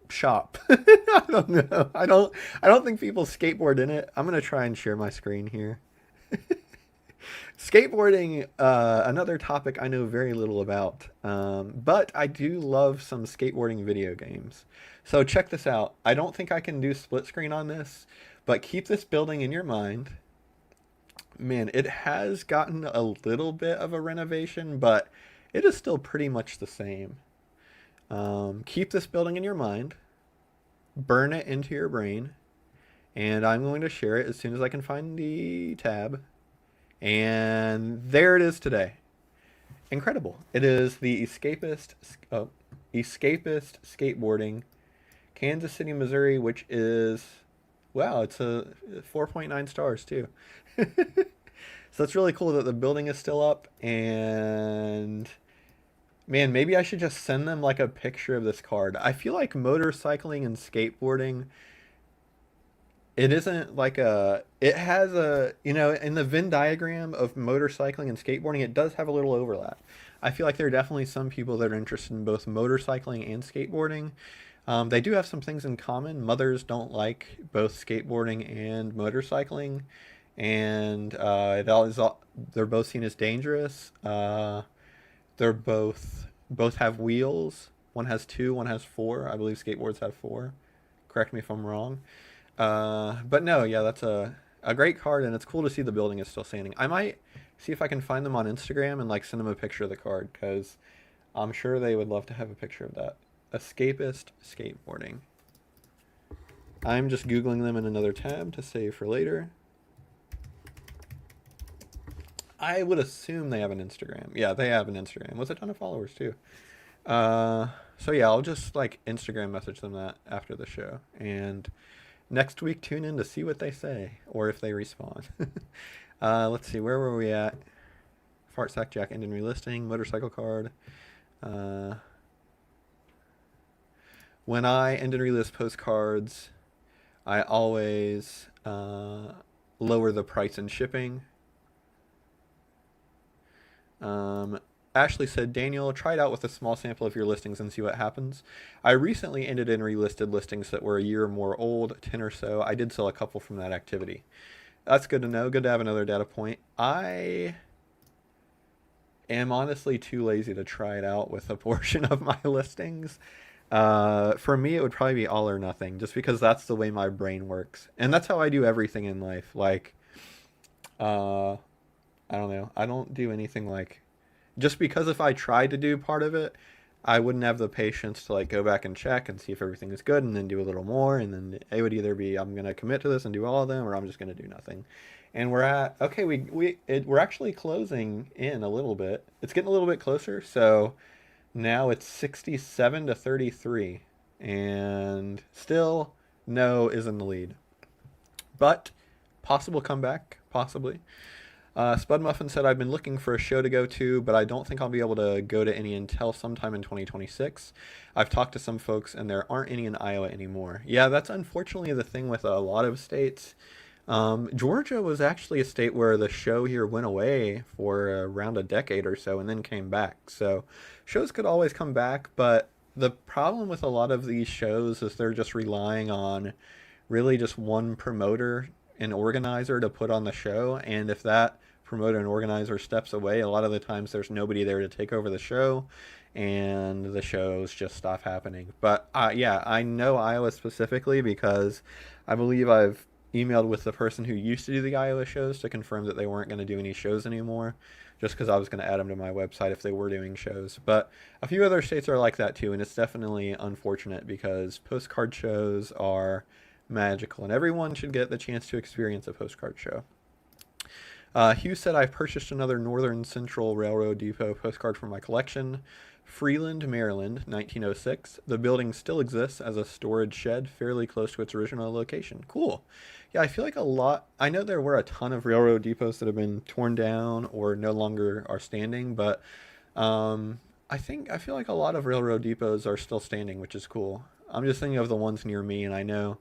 shop. I don't know. I don't think people skateboard in it. I'm gonna try and share my screen here. Skateboarding, another topic I know very little about, but I do love some skateboarding video games. So check this out. I don't think I can do split screen on this, but keep this building in your mind. Man, it has gotten a little bit of a renovation, but it is still pretty much the same. Keep this building in your mind, burn it into your brain, and I'm going to share it as soon as I can find the tab. And there it is today. Incredible. It is the Escapist Skateboarding, Kansas City, Missouri, which is, wow, it's a 4.9 stars too. So it's really cool that the building is still up, and man, maybe I should just send them like a picture of this card. I feel like motorcycling and skateboarding, it isn't like it has in the Venn diagram of motorcycling and skateboarding, it does have a little overlap. I feel like there are definitely some people that are interested in both motorcycling and skateboarding. They do have some things in common. Mothers don't like both skateboarding and motorcycling, and they're both seen as dangerous. They're both have wheels. One has 2, one has 4. I believe skateboards have 4. Correct me if I'm wrong. But no, yeah, that's a great card, and it's cool to see the building is still standing. I might see if I can find them on Instagram and like send them a picture of the card, because I'm sure they would love to have a picture of that. Escapist Skateboarding. I'm just Googling them in another tab to save for later. I would assume they have an Instagram. Yeah, they have an Instagram with a ton of followers too. So yeah, I'll just like Instagram message them that after the show. And next week, tune in to see what they say or if they respond. Let's see, where were we at? Fart Sack Jack Indian relisting, motorcycle card. When I end and relist postcards, I always lower the price and shipping. Ashley said, Daniel, try it out with a small sample of your listings and see what happens. I recently ended and relisted listings that were a year or more old, 10 or so. I did sell a couple from that activity. That's good to know. Good to have another data point. I am honestly too lazy to try it out with a portion of my listings. For me, it would probably be all or nothing, just because that's the way my brain works. And that's how I do everything in life. Like, I don't know. I don't do anything like, just because if I tried to do part of it, I wouldn't have the patience to like go back and check and see if everything is good and then do a little more. And then it would either be, I'm going to commit to this and do all of them, or I'm just going to do nothing. And we're at, okay, we're actually closing in a little bit. It's getting a little bit closer. So now it's 67 to 33, and still no is in the lead, but possible comeback, possibly. Spud Muffin said, I've been looking for a show to go to, but I don't think I'll be able to go to any until sometime in 2026. I've talked to some folks, and there aren't any in Iowa anymore. Yeah, that's unfortunately the thing with a lot of states. Georgia was actually a state where the show here went away for around a decade or so and then came back. So shows could always come back, but the problem with a lot of these shows is they're just relying on really just one promoter and organizer to put on the show. And if that promoter and organizer steps away, a lot of the times there's nobody there to take over the show, and the shows just stop happening. But yeah, I know Iowa specifically because I believe I've emailed with the person who used to do the Iowa shows to confirm that they weren't going to do any shows anymore, just because I was going to add them to my website if they were doing shows. But a few other states are like that too, and it's definitely unfortunate because postcard shows are magical, and everyone should get the chance to experience a postcard show. Hugh said, I've purchased another Northern Central Railroad Depot postcard from my collection. Freeland, Maryland, 1906. The building still exists as a storage shed fairly close to its original location. Cool. Yeah, I feel like I know there were a ton of railroad depots that have been torn down or no longer are standing, but I feel like a lot of railroad depots are still standing, which is cool. I'm just thinking of the ones near me, and I know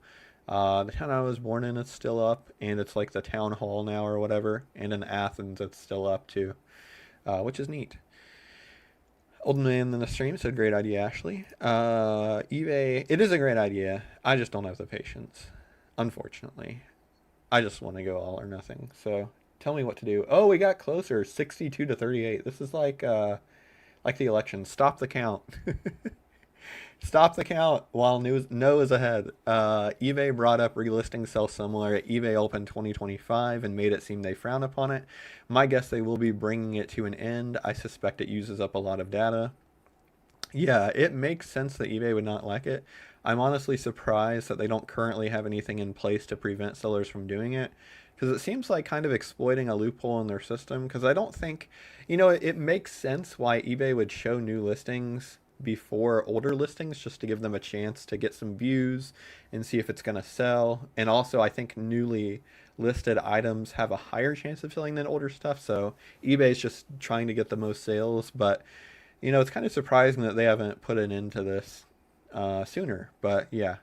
the town I was born in, it's still up, and it's like the town hall now or whatever. And in Athens, it's still up too, which is neat. Old man in the stream said, great idea, Ashley. eBay, it is a great idea. I just don't have the patience, unfortunately. I just want to go all or nothing. So tell me what to do. Oh, we got closer, 62 to 38. This is like the election. Stop the count. Stop the count while no is ahead. eBay brought up relisting sell similar at eBay Open 2025 and made it seem they frown upon it. My guess they will be bringing it to an end. I suspect it uses up a lot of data. Yeah, it makes sense that eBay would not like it. I'm honestly surprised that they don't currently have anything in place to prevent sellers from doing it, because it seems like kind of exploiting a loophole in their system, because I don't think, it makes sense why eBay would show new listings before older listings just to give them a chance to get some views and see if it's going to sell. And also, I think newly listed items have a higher chance of selling than older stuff, so eBay's just trying to get the most sales. But it's kind of surprising that they haven't put an end to this sooner. But yeah,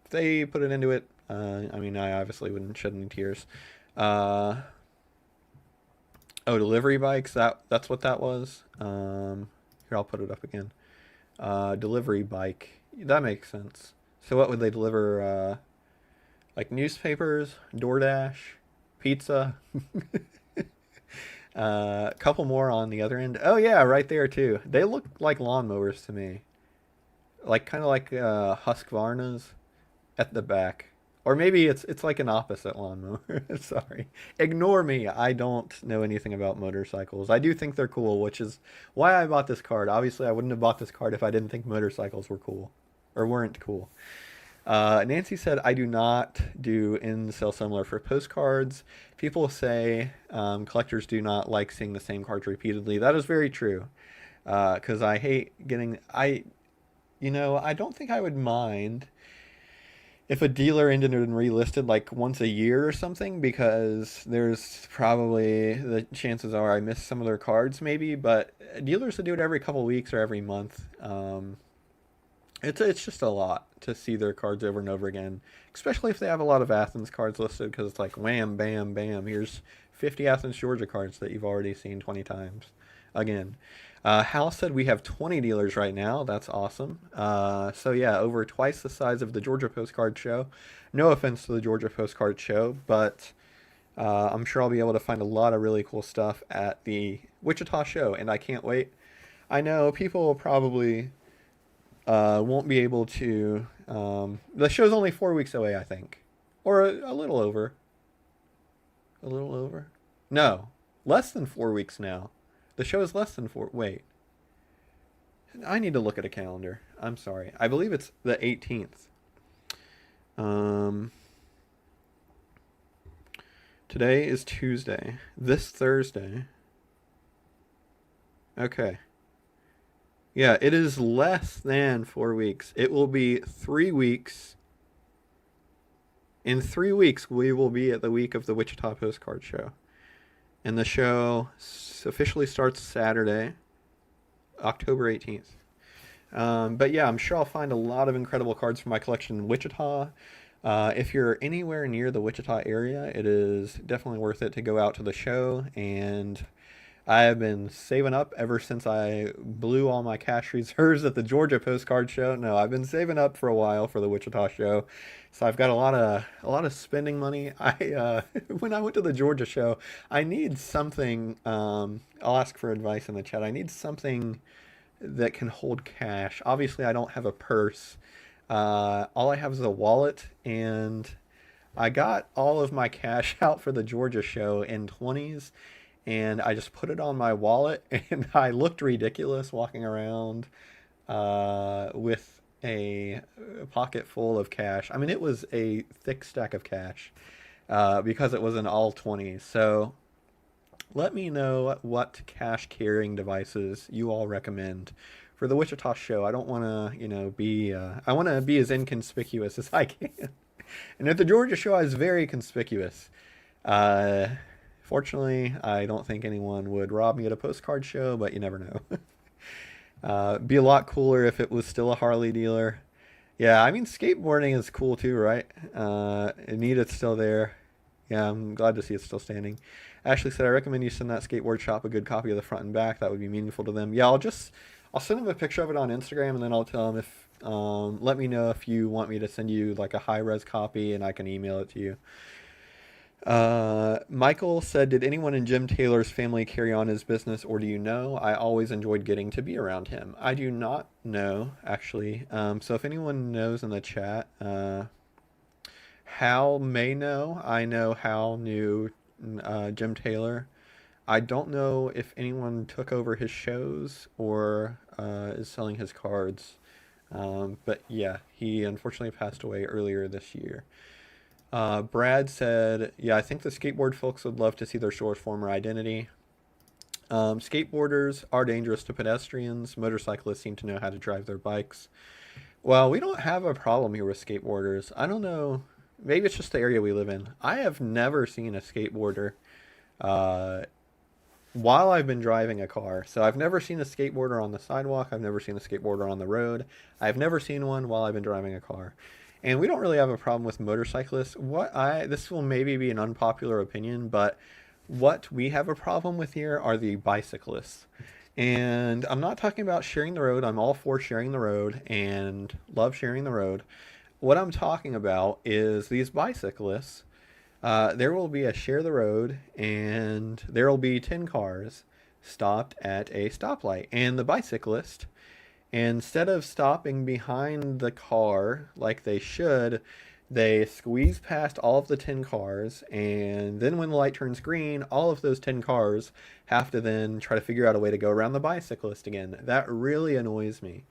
if they put an end to it, I obviously wouldn't shed any tears. Oh, delivery bikes, that's what that was. Here, I'll put it up again. Delivery bike, that makes sense. So what would they deliver? Like newspapers, DoorDash, pizza. A couple more on the other end. Oh yeah, right there too. They look like lawnmowers to me, like kind of like Husqvarnas at the back. Or maybe it's like an opposite lawnmower. Sorry. Ignore me. I don't know anything about motorcycles. I do think they're cool, which is why I bought this card. Obviously, I wouldn't have bought this card if I didn't think motorcycles were cool. Or weren't cool. Nancy said, I do not do in-sale similar for postcards. People say collectors do not like seeing the same cards repeatedly. That is very true. Because I hate getting, I don't think I would mind if a dealer ended and relisted like once a year or something, because there's probably the chances are I miss some of their cards maybe, but dealers that do it every couple weeks or every month, it's just a lot to see their cards over and over again, especially if they have a lot of Athens cards listed, because it's like wham, bam, bam. Here's 50 Athens, Georgia cards that you've already seen 20 times. Again, Hal said we have 20 dealers right now. That's awesome. So yeah, over twice the size of the Georgia Postcard Show. No offense to the Georgia Postcard Show, but I'm sure I'll be able to find a lot of really cool stuff at the Wichita show, and I can't wait. I know people probably won't be able to. The show's only 4 weeks away, I think, or a little over. A little over? No, less than 4 weeks now. The show is less than four. Wait, I need to look at a calendar. I'm sorry. I believe it's the 18th. Um, Today is Tuesday. This Thursday. Okay. Yeah, it is less than 4 weeks. It will be 3 weeks. In 3 weeks, we will be at the week of the Wichita Postcard Show. And the show officially starts Saturday, October 18th. But yeah, I'm sure I'll find a lot of incredible cards for my collection in Wichita. If you're anywhere near the Wichita area, it is definitely worth it to go out to the show. And I have been saving up ever since I blew all my cash reserves at the Georgia Postcard Show. No, I've been saving up for a while for the Wichita show, so I've got a lot of spending money. I when I went to the Georgia show, I need something. I'll ask for advice in the chat. I need something that can hold cash. Obviously, I don't have a purse. All I have is a wallet, and I got all of my cash out for the Georgia show in 20s, and I just put it on my wallet, and I looked ridiculous walking around with a pocket full of cash. I mean, it was a thick stack of cash because it was in all 20s. So let me know what cash carrying devices you all recommend for the Wichita show. I don't want to, be, I want to be as inconspicuous as I can. And at the Georgia show, I was very conspicuous. Uh, Fortunately, I don't think anyone would rob me at a postcard show, but you never know. Be a lot cooler if it was still a Harley dealer. Yeah, I mean, skateboarding is cool too, right? Anita's still there. Yeah, I'm glad to see it's still standing. Ashley said, I recommend you send that skateboard shop a good copy of the front and back. That would be meaningful to them. Yeah, I'll send them a picture of it on Instagram, and then I'll tell them if, let me know if you want me to send you like a high-res copy, and I can email it to you. Michael said, did anyone in Jim Taylor's family carry on his business, or do you know? I always enjoyed getting to be around him. I do not know, actually. So if anyone knows in the chat, Hal may know. I know Hal knew Jim Taylor. I don't know if anyone took over his shows or is selling his cards. But yeah, he unfortunately passed away earlier this year. Brad said, yeah, I think the skateboard folks would love to see their store's former identity. Skateboarders are dangerous to pedestrians. Motorcyclists seem to know how to drive their bikes. Well, we don't have a problem here with skateboarders. I don't know. Maybe it's just the area we live in. I have never seen a skateboarder while I've been driving a car. So I've never seen a skateboarder on the sidewalk. I've never seen a skateboarder on the road. I've never seen one while I've been driving a car. And we don't really have a problem with motorcyclists. This will maybe be an unpopular opinion, but what we have a problem with here are the bicyclists. And I'm not talking about sharing the road. I'm all for sharing the road and love sharing the road. What I'm talking about is these bicyclists. There will be a share the road, and there will be 10 cars stopped at a stoplight. And the bicyclist, instead of stopping behind the car like they should, they squeeze past all of the 10 cars, and then when the light turns green, all of those 10 cars have to then try to figure out a way to go around the bicyclist again. That really annoys me.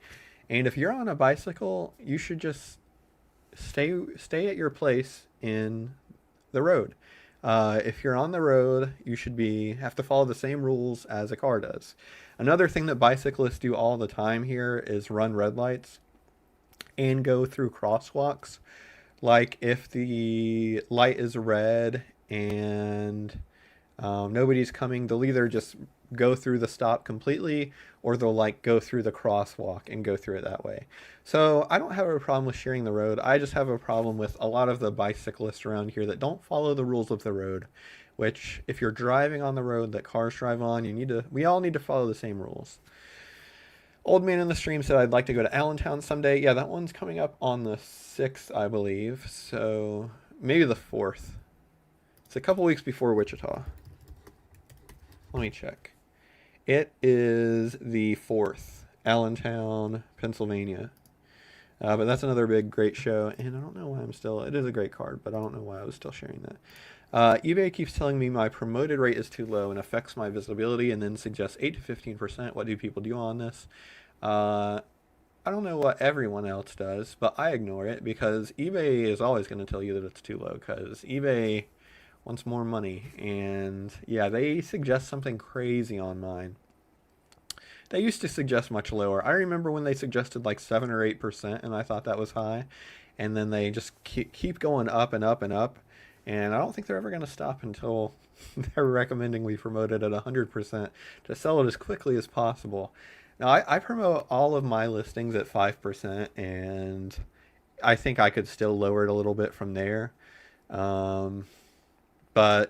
And if you're on a bicycle, you should just stay at your place in the road. If you're on the road, you should be have to follow the same rules as a car does. Another thing that bicyclists do all the time here is run red lights and go through crosswalks. Like if the light is red and nobody's coming, they'll either just go through the stop completely or they'll like go through the crosswalk and go through it that way. So I don't have a problem with sharing the road. I just have a problem with a lot of the bicyclists around here that don't follow the rules of the road, which if you're driving on the road that cars drive on, we all need to follow the same rules. Old Man in the Stream said I'd like to go to Allentown someday. Yeah, that one's coming up on the 6th, I believe. So maybe the 4th. It's a couple weeks before Wichita. Let me check. It is the 4th, Allentown, Pennsylvania. But that's another big, great show. And I don't know why it is a great card, but I don't know why I was still sharing that. eBay keeps telling me my promoted rate is too low and affects my visibility and then suggests 8 to 15%. What do people do on this? I don't know what everyone else does, but I ignore it because eBay is always going to tell you that it's too low because eBay wants more money. And yeah, they suggest something crazy on mine. They used to suggest much lower. I remember when they suggested like 7 or 8%, and I thought that was high. And then they just keep going up and up and up. And I don't think they're ever going to stop until they're recommending we promote it at 100% to sell it as quickly as possible. Now, I promote all of my listings at 5%, and I think I could still lower it a little bit from there. But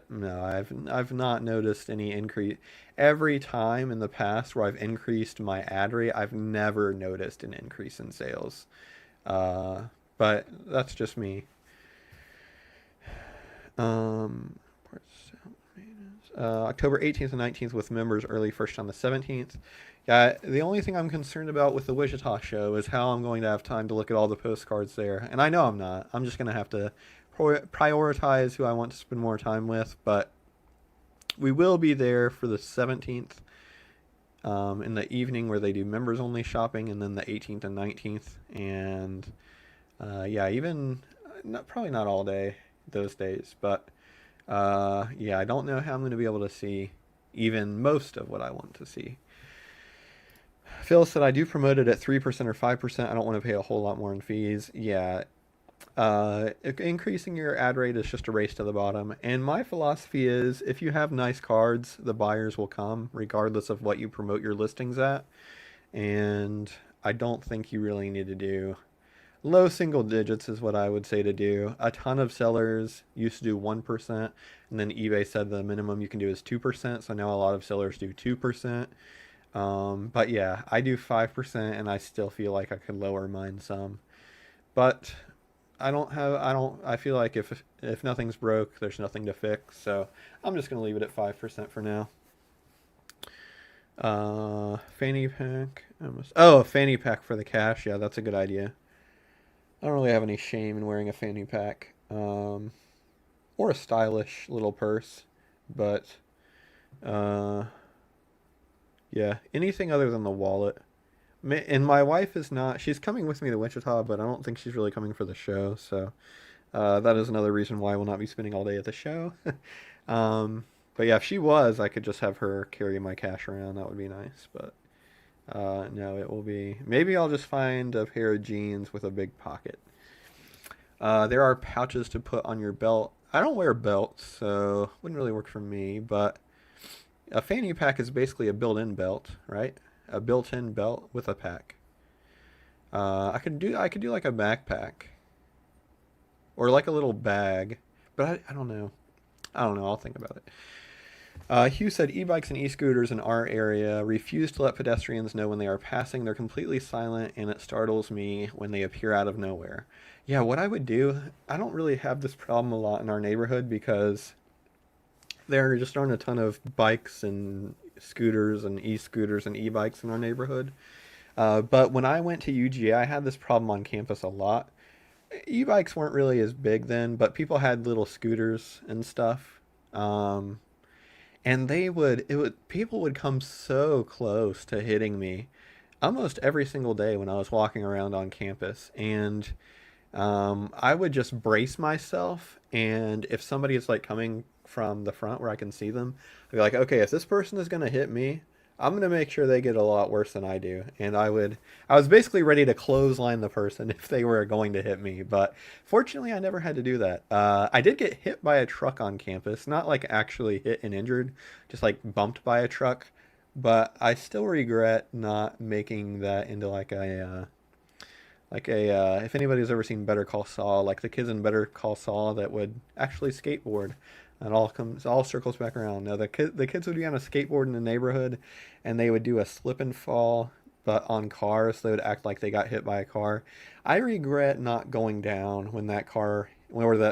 no, I've not noticed any increase. Every time in the past where I've increased my ad rate, I've never noticed an increase in sales. But that's just me. October 18th and 19th with members early, first on the 17th. Yeah, the only thing I'm concerned about with the Wichita show is how I'm going to have time to look at all the postcards there. And I know I'm not. I'm just going to have to prioritize who I want to spend more time with. But we will be there for the 17th in the evening where they do members only shopping, and then the 18th and 19th. And yeah, even probably not all day those days. But yeah, I don't know how I'm going to be able to see even most of what I want to see. Phil said I do promote it at 3% or 5%. I don't want to pay a whole lot more in fees. Yeah, increasing your ad rate is just a race to the bottom. And my philosophy is if you have nice cards, the buyers will come regardless of what you promote your listings at. And I don't think you really need to do low single digits is what I would say to do. A ton of sellers used to do 1%, and then eBay said the minimum you can do is 2%. So now a lot of sellers do 2%. But yeah, I do 5%, and I still feel like I could lower mine some. But I feel like if nothing's broke, there's nothing to fix. So I'm just going to leave it at 5% for now. Fanny pack. A fanny pack for the cash. Yeah, that's a good idea. I don't really have any shame in wearing a fanny pack. Or a stylish little purse. But, yeah, anything other than the wallet. And my wife is not, she's coming with me to Wichita, but I don't think she's really coming for the show. So that is another reason why I will not be spending all day at the show. But yeah, if she was, I could just have her carry my cash around. That would be nice. But no, it will be, maybe I'll just find a pair of jeans with a big pocket. There are pouches to put on your belt. I don't wear belts, so it wouldn't really work for me. But a fanny pack is basically a built-in belt, right? A built-in belt with a pack. I could do like a backpack or like a little bag, but I don't know. I'll think about it. Hugh said e-bikes and e-scooters in our area refuse to let pedestrians know when they are passing. They're completely silent, and it startles me when they appear out of nowhere. Yeah, what I would do, I don't really have this problem a lot in our neighborhood because there just aren't a ton of bikes and scooters and e-scooters and e-bikes in our neighborhood. But when I went to UGA, I had this problem on campus a lot. E-bikes weren't really as big then, but people had little scooters and stuff. And people would come so close to hitting me almost every single day when I was walking around on campus. And I would just brace myself, and if somebody is like coming from the front where I can see them, I'd be like, okay, if this person is gonna hit me, I'm gonna make sure they get a lot worse than I do. And I was basically ready to clothesline the person if they were going to hit me, but fortunately, I never had to do that. I did get hit by a truck on campus, not like actually hit and injured, just like bumped by a truck. But I still regret not making that into if anybody's ever seen Better Call Saul, like the kids in Better Call Saul that would actually skateboard, and all circles back around. Now the kids would be on a skateboard in the neighborhood, and they would do a slip and fall, but on cars, so they would act like they got hit by a car. I regret not going down when that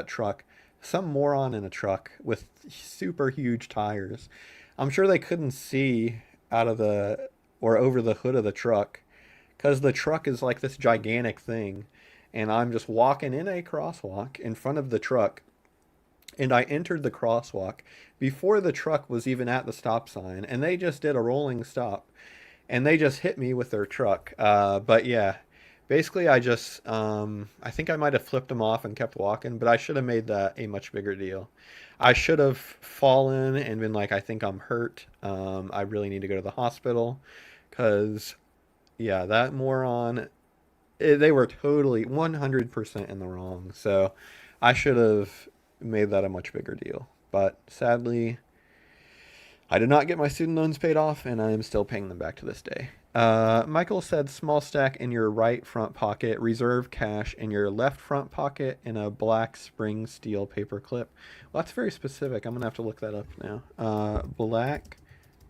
truck, some moron in a truck with super huge tires. I'm sure they couldn't see out of the or over the hood of the truck because the truck is like this gigantic thing, and I'm just walking in a crosswalk in front of the truck, and I entered the crosswalk before the truck was even at the stop sign, and they just did a rolling stop, and they just hit me with their truck. But yeah, basically I think I might have flipped them off and kept walking, but I should have made that a much bigger deal. I should have fallen and been like, I think I'm hurt. I really need to go to the hospital because yeah, that moron, they were totally 100% in the wrong. So I should have made that a much bigger deal. But sadly, I did not get my student loans paid off, and I am still paying them back to this day. Michael said small stack in your right front pocket, reserve cash in your left front pocket, and a black spring steel paper clip. Well, that's very specific. I'm going to have to look that up now. Black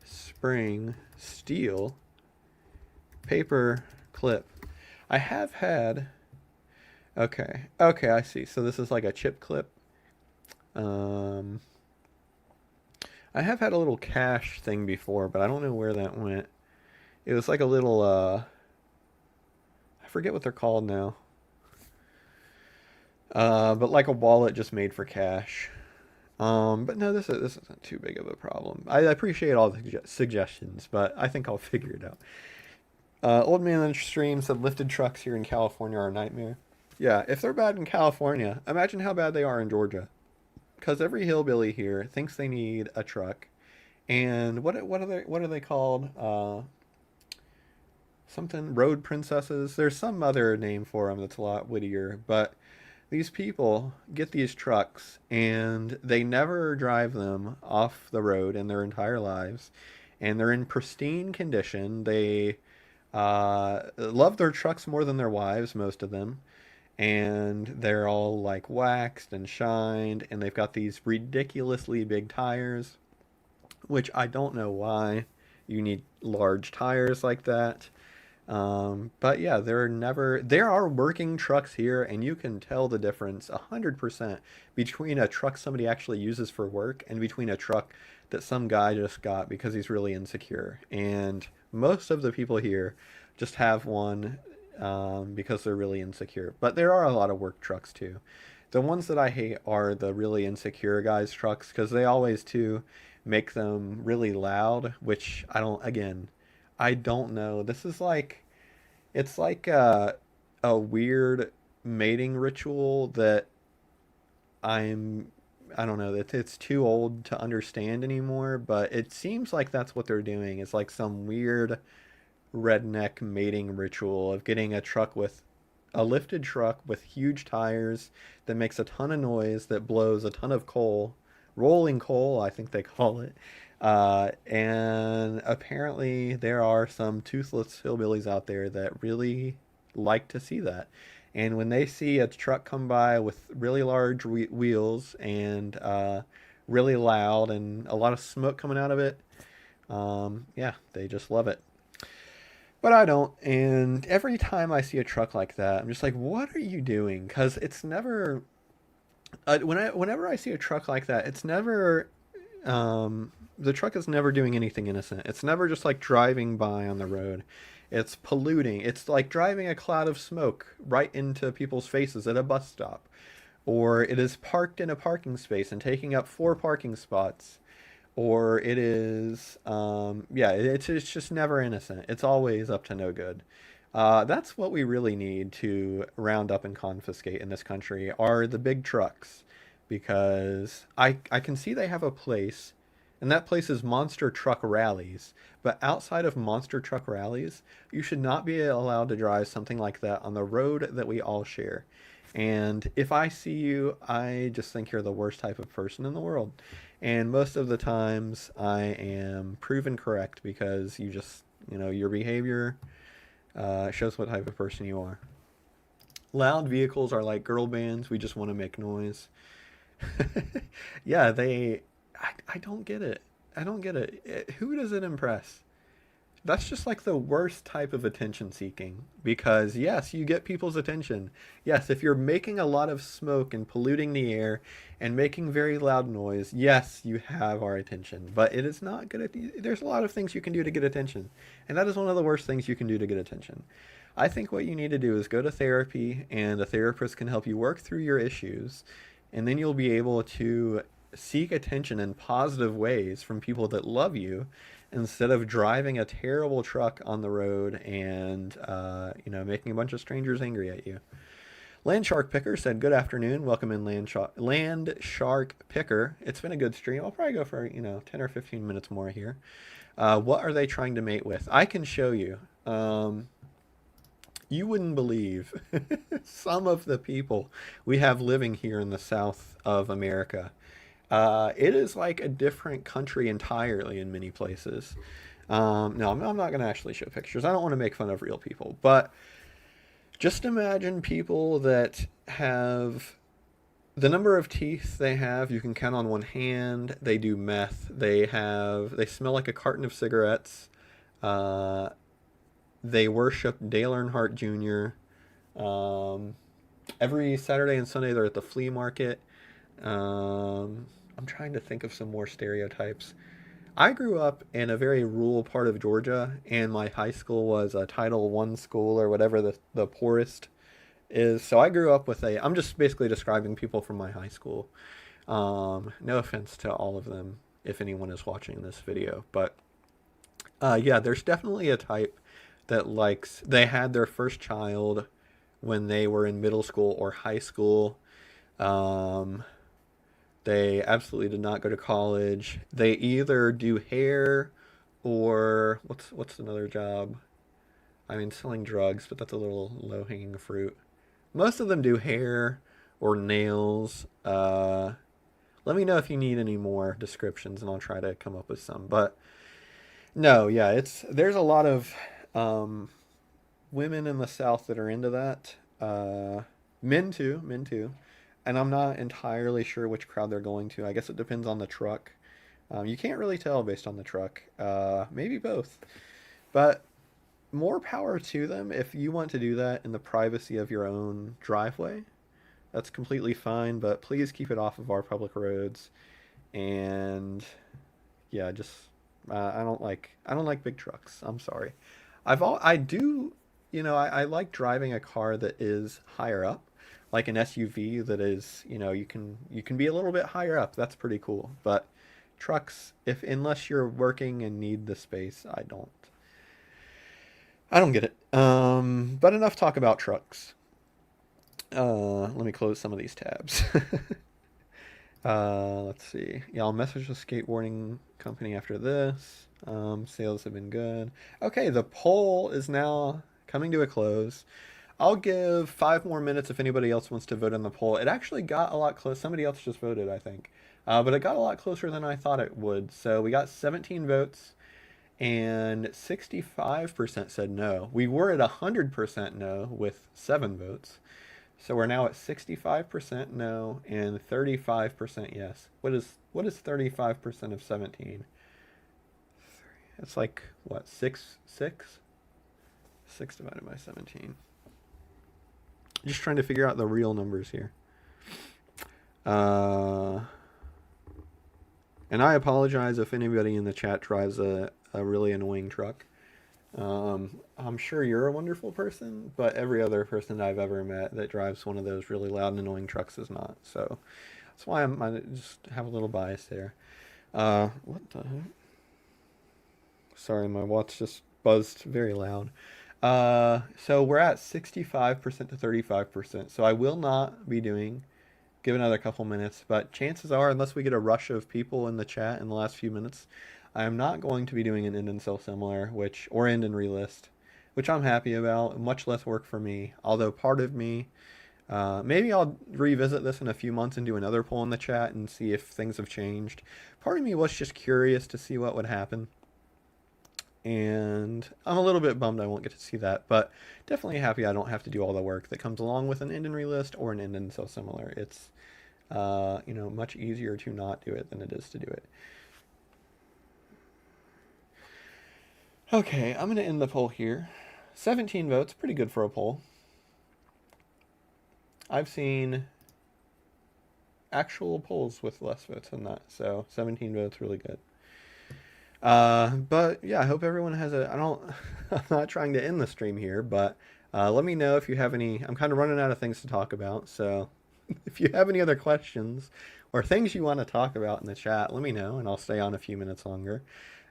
spring steel paper clip. I have had. Okay. Okay, I see. So this is like a chip clip. Um, I have had a little cash thing before, but I don't know where that went. It was like a little. I forget what they're called now. But like a wallet just made for cash. But no, this isn't too big of a problem. I appreciate all the suggestions, but I think I'll figure it out. Old man on the stream said lifted trucks here in California are a nightmare. Yeah, if they're bad in California, imagine how bad they are in Georgia. Because every hillbilly here thinks they need a truck, and what are they called? Something road princesses. There's some other name for them that's a lot wittier, but these people get these trucks and they never drive them off the road in their entire lives, and they're in pristine condition. They love their trucks more than their wives, most of them, and they're all like waxed and shined, and they've got these ridiculously big tires, which I don't know why you need large tires like that. But yeah, there are working trucks here, and you can tell the difference 100% between a truck somebody actually uses for work and between a truck that some guy just got because he's really insecure. And most of the people here just have one because they're really insecure. But there are a lot of work trucks too. The ones that I hate are the really insecure guys' trucks because they always too make them really loud, which I don't know. It's like a weird mating ritual that I'm, I don't know, that it's too old to understand anymore, but it seems like that's what they're doing. It's like some weird redneck mating ritual of getting a lifted truck with huge tires that makes a ton of noise, that blows a ton of coal, rolling coal, I think they call it. And apparently there are some toothless hillbillies out there that really like to see that. And when they see a truck come by with really large wheels and really loud and a lot of smoke coming out of it, yeah, they just love it. But I don't. And every time I see a truck like that, I'm just like, what are you doing? Because it's never. Whenever I see a truck like that, it's never. The truck is never doing anything innocent. It's never just like driving by on the road. It's polluting. It's like driving a cloud of smoke right into people's faces at a bus stop. Or it is parked in a parking space and taking up four parking spots, or it is yeah, it's just never innocent. It's always up to no good. That's what we really need to round up and confiscate in this country are the big trucks, because I can see they have a place, and that place is monster truck rallies. But outside of monster truck rallies, you should not be allowed to drive something like that on the road that we all share. And if I see you, I just think you're the worst type of person in the world. And most of the times I am proven correct because you just, your behavior shows what type of person you are. Loud vehicles are like girl bands. We just want to make noise. Yeah, I don't get it. I don't get it. Who does it impress? That's just like the worst type of attention seeking, because yes, you get people's attention. Yes, if you're making a lot of smoke and polluting the air and making very loud noise, yes, you have our attention. But it is not good there's a lot of things you can do to get attention, and that is one of the worst things you can do to get attention. I think what you need to do is go to therapy, and a therapist can help you work through your issues, and then you'll be able to seek attention in positive ways from people that love you, instead of driving a terrible truck on the road and making a bunch of strangers angry at you. Land Shark Picker said, "Good afternoon. Welcome in, Land Shark Picker. It's been a good stream. I'll probably go for 10 or 15 minutes more here. What are they trying to mate with? I can show you. You wouldn't believe some of the people we have living here in the South of America. It is like a different country entirely in many places. No, I'm not going to actually show pictures. I don't want to make fun of real people. But just imagine people that have the number of teeth they have, you can count on one hand. They do meth. They smell like a carton of cigarettes. Uh, they worship Dale Earnhardt Jr. Every Saturday and Sunday they're at the flea market. I'm trying to think of some more stereotypes. I grew up in a very rural part of Georgia, and my high school was a Title I school, or whatever the poorest is. So I grew up with I'm just basically describing people from my high school. No offense to all of them if anyone is watching this video. But yeah, there's definitely a type that they had their first child when they were in middle school or high school. Um, they absolutely did not go to college. They either do hair or what's another job? I mean, selling drugs, but that's a little low-hanging fruit. Most of them do hair or nails. Let me know if you need any more descriptions, and I'll try to come up with some. But no, yeah, there's a lot of women in the South that are into that. Men too. And I'm not entirely sure which crowd they're going to. I guess it depends on the truck. You can't really tell based on the truck. Maybe both. But more power to them if you want to do that in the privacy of your own driveway. That's completely fine, but please keep it off of our public roads. And yeah, just I don't like big trucks. I'm sorry. I do, I like driving a car that is higher up, like an SUV that is, you can be a little bit higher up. That's pretty cool. But trucks, if unless you're working and need the space, I don't get it. But enough talk about trucks. Let me close some of these tabs. Let's see. Yeah, I'll message the skateboarding company after this. Sales have been good. Okay, the poll is now coming to a close. I'll give 5 more minutes if anybody else wants to vote on the poll. It actually got a lot close. Somebody else just voted, I think. But it got a lot closer than I thought it would. So we got 17 votes, and 65% said no. We were at 100% no with 7 votes. So we're now at 65% no and 35% yes. What is 35% of 17? It's like what, 6? 6? 6 divided by 17. Just trying to figure out the real numbers here. And I apologize if anybody in the chat drives a really annoying truck. I'm sure you're a wonderful person, but every other person I've ever met that drives one of those really loud and annoying trucks is not. So that's why I just have a little bias there. What the heck? Sorry, my watch just buzzed very loud. So we're at 65% to 35%. So I will not be doing, give another couple minutes, but chances are, unless we get a rush of people in the chat in the last few minutes, I am not going to be doing an end and sell similar, or end and relist, which I'm happy about. Much less work for me. Although part of me, maybe I'll revisit this in a few months and do another poll in the chat and see if things have changed. Part of me was just curious to see what would happen. And I'm a little bit bummed I won't get to see that, but definitely happy I don't have to do all the work that comes along with an end and relist or an end and sell similar. It's much easier to not do it than it is to do it. Okay, I'm going to end the poll here. 17 votes, pretty good for a poll. I've seen actual polls with less votes than that, so 17 votes, really good. But yeah, I hope everyone has I'm not trying to end the stream here, but let me know if you have any. I'm kind of running out of things to talk about, so if you have any other questions or things you want to talk about in the chat, let me know and I'll stay on a few minutes longer.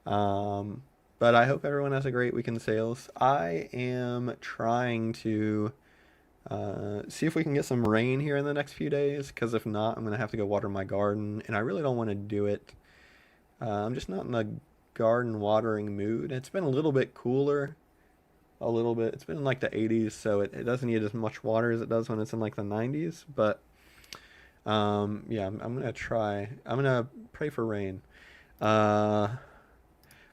But I hope everyone has a great week in sales. I am trying to see if we can get some rain here in the next few days, because if not, I'm going to have to go water my garden, and I really don't want to do it. I'm just not in the garden watering mood. It's been a little bit cooler, a little bit. It's been in like the 80s, so it doesn't need as much water as it does when it's in like the 90s. But yeah, I'm gonna try. I'm gonna pray for rain.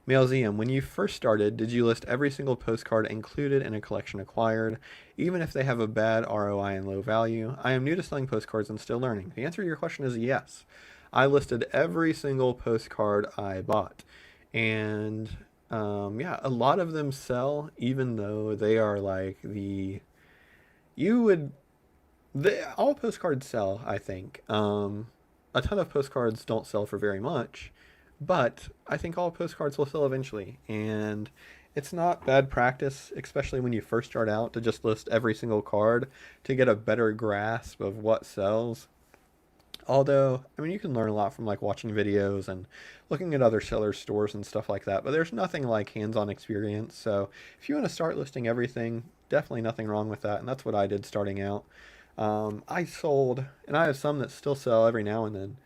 Mailseum, when you first started, did you list every single postcard included in a collection acquired, even if they have a bad ROI and low value? I am new to selling postcards and still learning. The answer to your question is yes. I listed every single postcard I bought. And yeah, a lot of them sell, even though they are like all postcards sell, I think. A ton of postcards don't sell for very much, but I think all postcards will sell eventually. And it's not bad practice, especially when you first start out, to just list every single card to get a better grasp of what sells. Although, I mean, you can learn a lot from like watching videos and looking at other sellers' stores and stuff like that, but there's nothing like hands-on experience. So if you want to start listing everything, definitely nothing wrong with that, and that's what I did starting out. I sold, and I have some that still sell every now and then,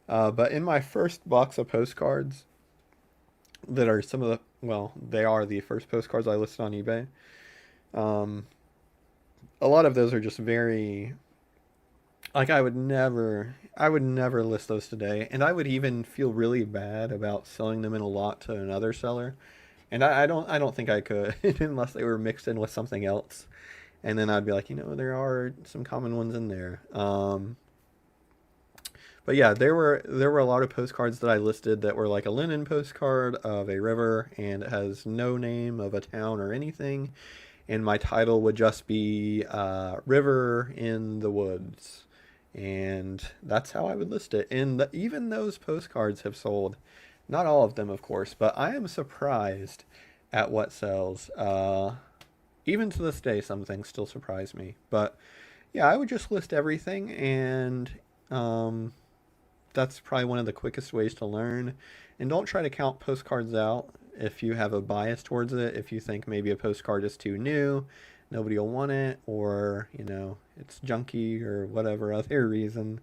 but in my first box of postcards, that are they are the first postcards I listed on eBay. A lot of those are just very, like, I would never list those today, and I would even feel really bad about selling them in a lot to another seller, and I don't think I could unless they were mixed in with something else, and then I'd be like, there are some common ones in there. But yeah, there were a lot of postcards that I listed that were like a linen postcard of a river, and it has no name of a town or anything, and my title would just be River in the Woods. And that's how I would list it. And even those postcards have sold. Not all of them, of course, but I am surprised at what sells. Even to this day, some things still surprise me. But yeah, I would just list everything, and that's probably one of the quickest ways to learn. And don't try to count postcards out if you have a bias towards it. If you think maybe a postcard is too new, nobody will want it, or it's junky or whatever other reason.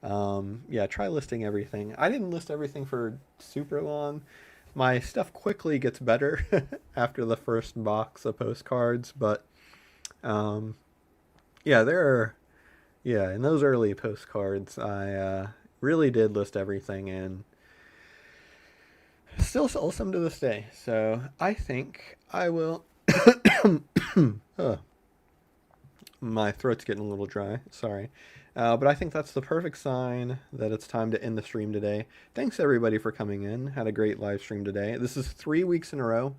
Yeah, try listing everything. I didn't list everything for super long. My stuff quickly gets better after the first box of postcards, but yeah, in those early postcards, I really did list everything, and still sell some to this day. So I think I will. My throat's getting a little dry, sorry. But I think that's the perfect sign that it's time to end the stream today. Thanks everybody for coming in. Had a great live stream today. This is 3 weeks in a row.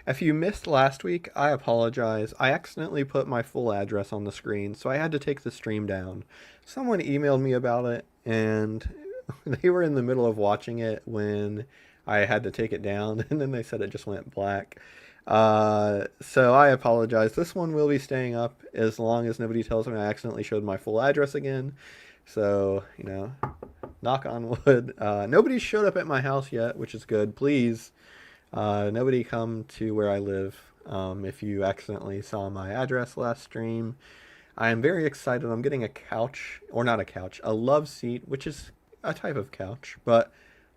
If you missed last week, I apologize. I accidentally put my full address on the screen, so I had to take the stream down. Someone emailed me about it, and they were in the middle of watching it when I had to take it down, and then they said it just went black. So I apologize. This one will be staying up as long as nobody tells me I accidentally showed my full address again. So, knock on wood. Nobody showed up at my house yet, which is good. Please, nobody come to where I live. If you accidentally saw my address last stream, I am very excited. I'm getting a couch, or not a couch, a love seat, which is a type of couch, but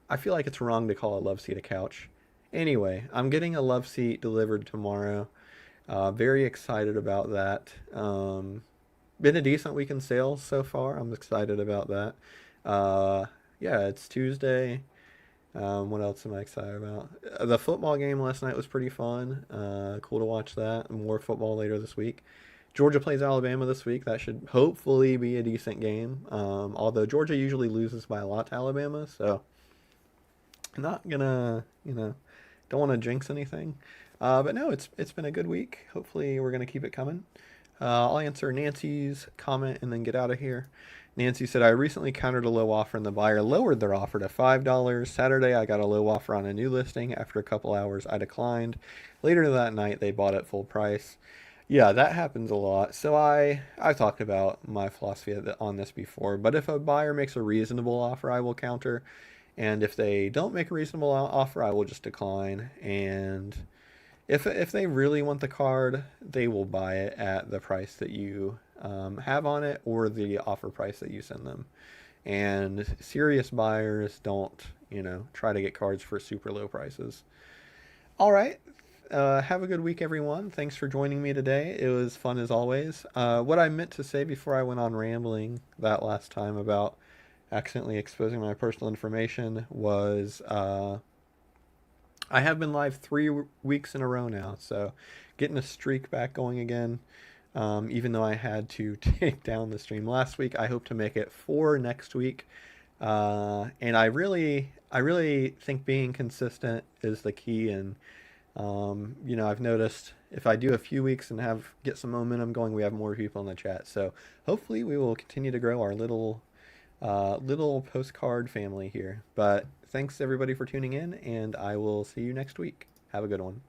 I feel like it's wrong to call a love seat a couch. Anyway, I'm getting a love seat delivered tomorrow. Very excited about that. Been a decent week in sales so far. I'm excited about that. Uh, yeah, it's Tuesday. What else am I excited about? The football game last night was pretty fun. Cool to watch that. More football later this week. Georgia plays Alabama this week. That should hopefully be a decent game. Although Georgia usually loses by a lot to Alabama, so not gonna, don't want to jinx anything. But no, it's been a good week. Hopefully, we're gonna keep it coming. I'll answer Nancy's comment and then get out of here. Nancy said, I recently countered a low offer and the buyer lowered their offer to $5. Saturday, I got a low offer on a new listing. After a couple hours, I declined. Later that night, they bought at full price. Yeah, that happens a lot. So I've talked about my philosophy on this before, but if a buyer makes a reasonable offer, I will counter. And if they don't make a reasonable offer, I will just decline. And if they really want the card, they will buy it at the price that you have on it or the offer price that you send them. And serious buyers don't, try to get cards for super low prices. All right. Have a good week, everyone. Thanks for joining me today. It was fun as always. What I meant to say before I went on rambling that last time about accidentally exposing my personal information was I have been live 3 weeks in a row now, so getting a streak back going again. Even though I had to take down the stream last week, I hope to make it 4 next week. And I really think being consistent is the key. And I've noticed if I do a few weeks and get some momentum going, we have more people in the chat. So hopefully we will continue to grow our little postcard family here. But thanks everybody for tuning in, and I will see you next week. Have a good one.